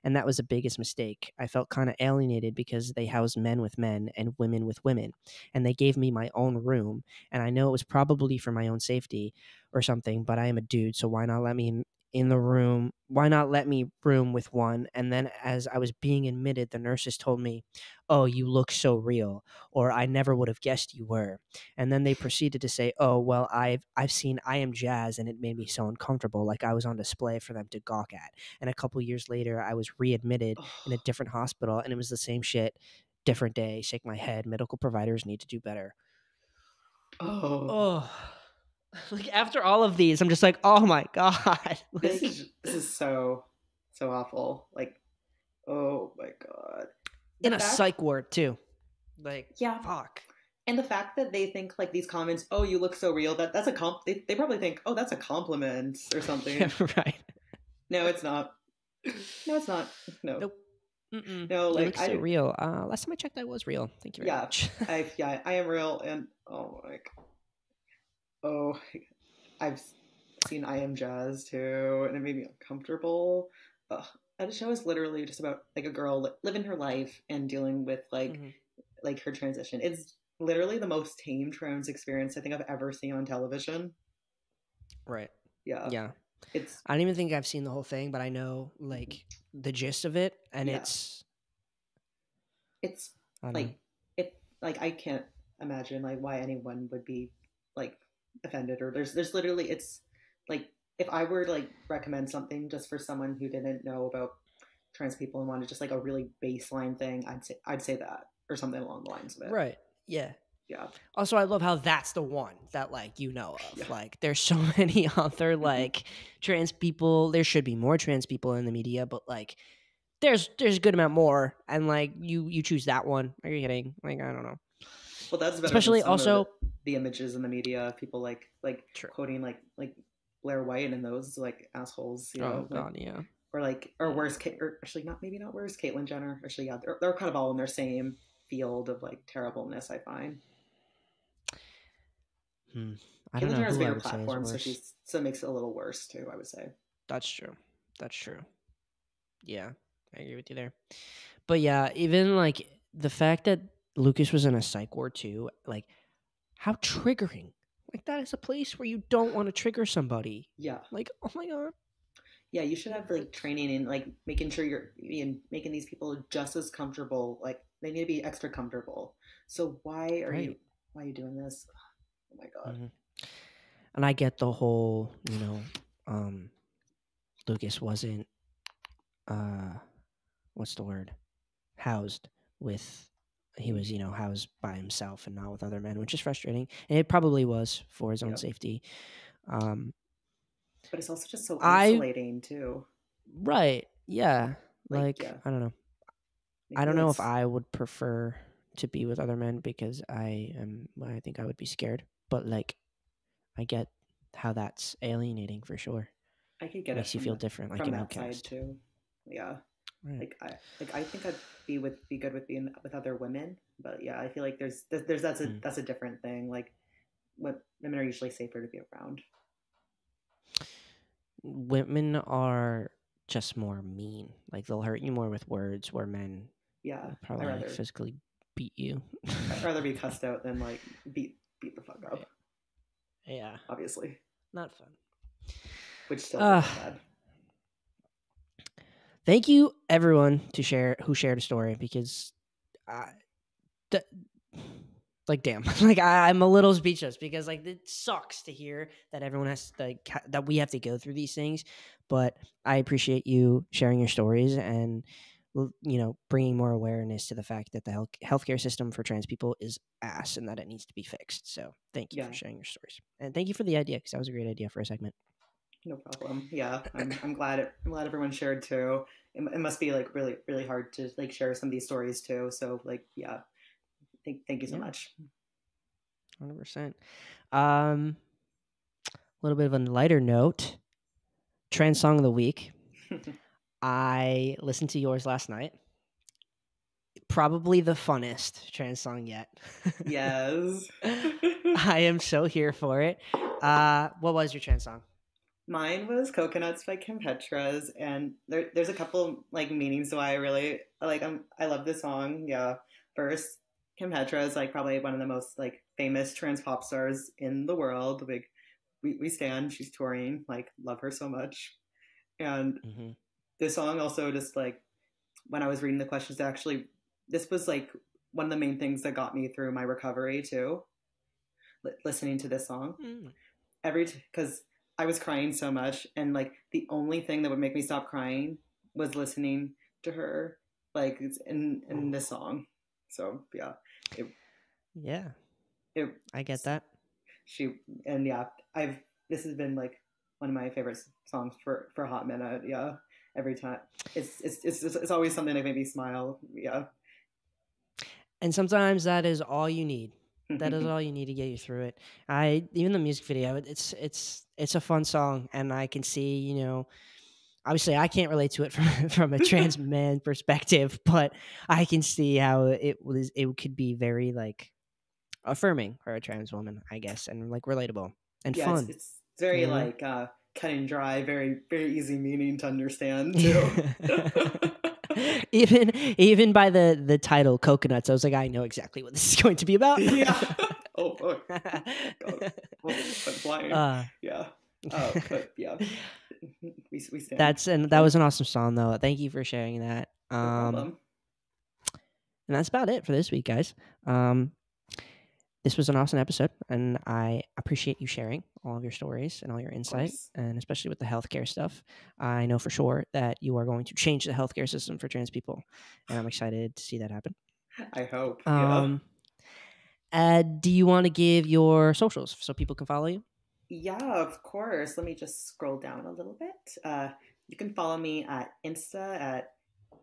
And that was the biggest mistake. I felt kind of alienated because they housed men with men and women with women. And they gave me my own room. And I know it was probably for my own safety or something, but I am a dude, so why not let me in the room? Why not let me room with one? And then as I was being admitted, the nurses told me, oh, you look so real, or I never would have guessed you were. And then they proceeded to say, oh, well, I've seen I Am Jazz, and it made me so uncomfortable, like I was on display for them to gawk at. And a couple years later, I was readmitted in a different hospital, and it was the same shit, different day, shake my head, medical providers need to do better. Oh. Like after all of these, I'm just like, oh my God. Like, this is so awful. Like, oh my God. In a psych ward too. Like, yeah. Fuck. And the fact that they think like these comments, oh, you look so real, that's a they probably think, oh, that's a compliment or something. Yeah, right. No, it's not. No, it's not. No. Nope. No, like you look so real. Last time I checked, I was real. Thank you very much. I am real, and oh my God. Oh, I've seen I Am Jazz too, and it made me uncomfortable. That show is literally just about like a girl living her life and dealing with like her transition. It's literally the most tame trans experience I think I've ever seen on television. Right. Yeah. Yeah. I don't even think I've seen the whole thing, but I know like the gist of it, and it's like it like I imagine like why anyone would be like offended, or there's literally, it's like if I were to like recommend something just for someone who didn't know about trans people and wanted just like a really baseline thing, I'd say that, or something along the lines of it. Right. Yeah. Yeah. Also, I love how that's the one that like you know of. Yeah. Like, there's so many other like trans people. There should be more trans people in the media, but like, there's a good amount more, and like you choose that one. Are you kidding? Like, I don't know. Well, that's better Especially than some also of the images in the media of people like True. quoting like Blair White and those like assholes, you Oh know, like, God, yeah. or worse, or actually not worse, Caitlyn Jenner. Actually, yeah, they're kind of all in their same field of like terribleness, I find. I don't Caitlyn know Jenner has a who I bigger would say is platform, worse. so it makes it a little worse too, I would say. That's true. That's true. Yeah, I agree with you there. But yeah, even like the fact that Lucas was in a psych ward too, like how triggering. Like, that is a place where you don't want to trigger somebody. Yeah. Like, oh my God. Yeah, you should have like training in like making sure you're making these people just as comfortable. Like they need to be extra comfortable. So why are you doing this? Oh my God. Mm-hmm. And I get the whole, Lucas wasn't what's the word? Housed with he was, housed by himself and not with other men, which is frustrating. And it probably was for his own safety. But it's also just so isolating too. Right. Yeah. Like yeah. I don't know. I don't know if I would prefer to be with other men because I think I would be scared. But like I get how that's alienating for sure. I could get Makes you feel different, like an outcast too. Yeah. Right. I think I'd be good with being with other women, but yeah, I feel like that's a different thing. Like, women are usually safer to be around. Women are just more mean. Like they'll hurt you more with words, where men will probably like physically beat you. I'd rather be cussed out than like beat the fuck up. Yeah, obviously not fun. Which still bad. Thank you everyone who shared a story, because like damn, like I'm a little speechless, because like it sucks to hear that everyone has that we have to go through these things, but I appreciate you sharing your stories and bringing more awareness to the fact that the healthcare system for trans people is ass and that it needs to be fixed. So thank you for sharing your stories, and thank you for the idea, because that was a great idea for a segment. No problem. Yeah, I'm glad everyone shared too. It must be like really really hard to like share some of these stories too. So like yeah, thank you so much. 100%. A little bit of a lighter note. Trans song of the week. I listened to yours last night. Probably the funnest trans song yet. Yes. I am so here for it. What was your trans song? Mine was Coconuts by Kim Petras, and there's a couple like meanings why I really like. I love this song. Yeah. First, Kim Petras, like probably one of the most like famous trans pop stars in the world. Like we stand. She's touring. Like love her so much. And this song also just like when I was reading the questions, actually this was like one of the main things that got me through my recovery too. Listening to this song because I was crying so much, and like the only thing that would make me stop crying was listening to her, like it's in this song. So yeah, I get that. This has been like one of my favorite songs for a hot minute. Yeah, every time it's always something that made me smile. Yeah, and sometimes that is all you need. That is all you need to get you through it. Even the music video, it's a fun song, and I can see, obviously I can't relate to it from a trans man perspective, but I can see how it could be very like affirming for a trans woman, I guess, and like relatable and fun. It's very like cut and dry, very very easy meaning to understand too. Even by the title Coconuts, I was like, I know exactly what this is going to be about. Yeah. Oh fuck. God. I'm flying. Yeah. But yeah. We stand. That was an awesome song though. Thank you for sharing that. No problem. And that's about it for this week, guys. this was an awesome episode, and I appreciate you sharing all of your stories and all your insight, and especially with the healthcare stuff. I know for sure that you are going to change the healthcare system for trans people, and I'm excited to see that happen. I hope. Do you want to give your socials so people can follow you? Yeah, of course. Let me just scroll down a little bit. You can follow me at Insta at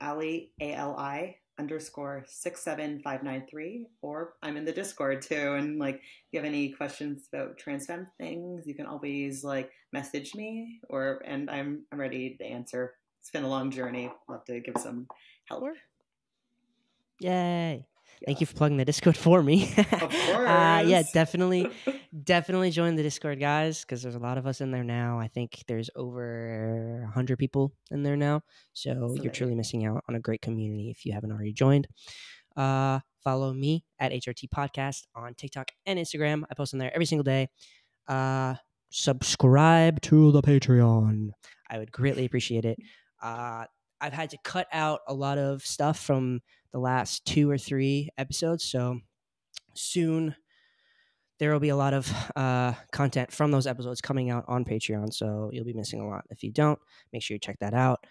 Ali, ALI _67593, or I'm in the Discord too. And like, if you have any questions about trans femme things, you can always like message me, and I'm ready to answer. It's been a long journey. I'll have to give some help. Yay. Thank you for plugging the Discord for me. Of course. Yeah, definitely join the Discord, guys, because there's a lot of us in there now. I think there's over 100 people in there now. So you're truly missing out on a great community if you haven't already joined. Follow me at HRT Podcast on TikTok and Instagram. I post on there every single day. Subscribe to the Patreon. I would greatly appreciate it. I've had to cut out a lot of stuff from the last 2 or 3 episodes, so soon there will be a lot of content from those episodes coming out on Patreon, so you'll be missing a lot. If you don't, make sure you check that out.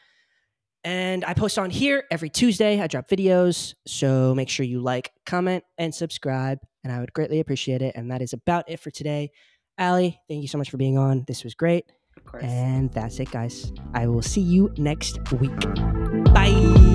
And I post on here every Tuesday. I drop videos, so make sure you like, comment, and subscribe, and I would greatly appreciate it. And that is about it for today. Allie, thank you so much for being on. This was great. Of course. And that's it, guys. I will see you next week. Bye.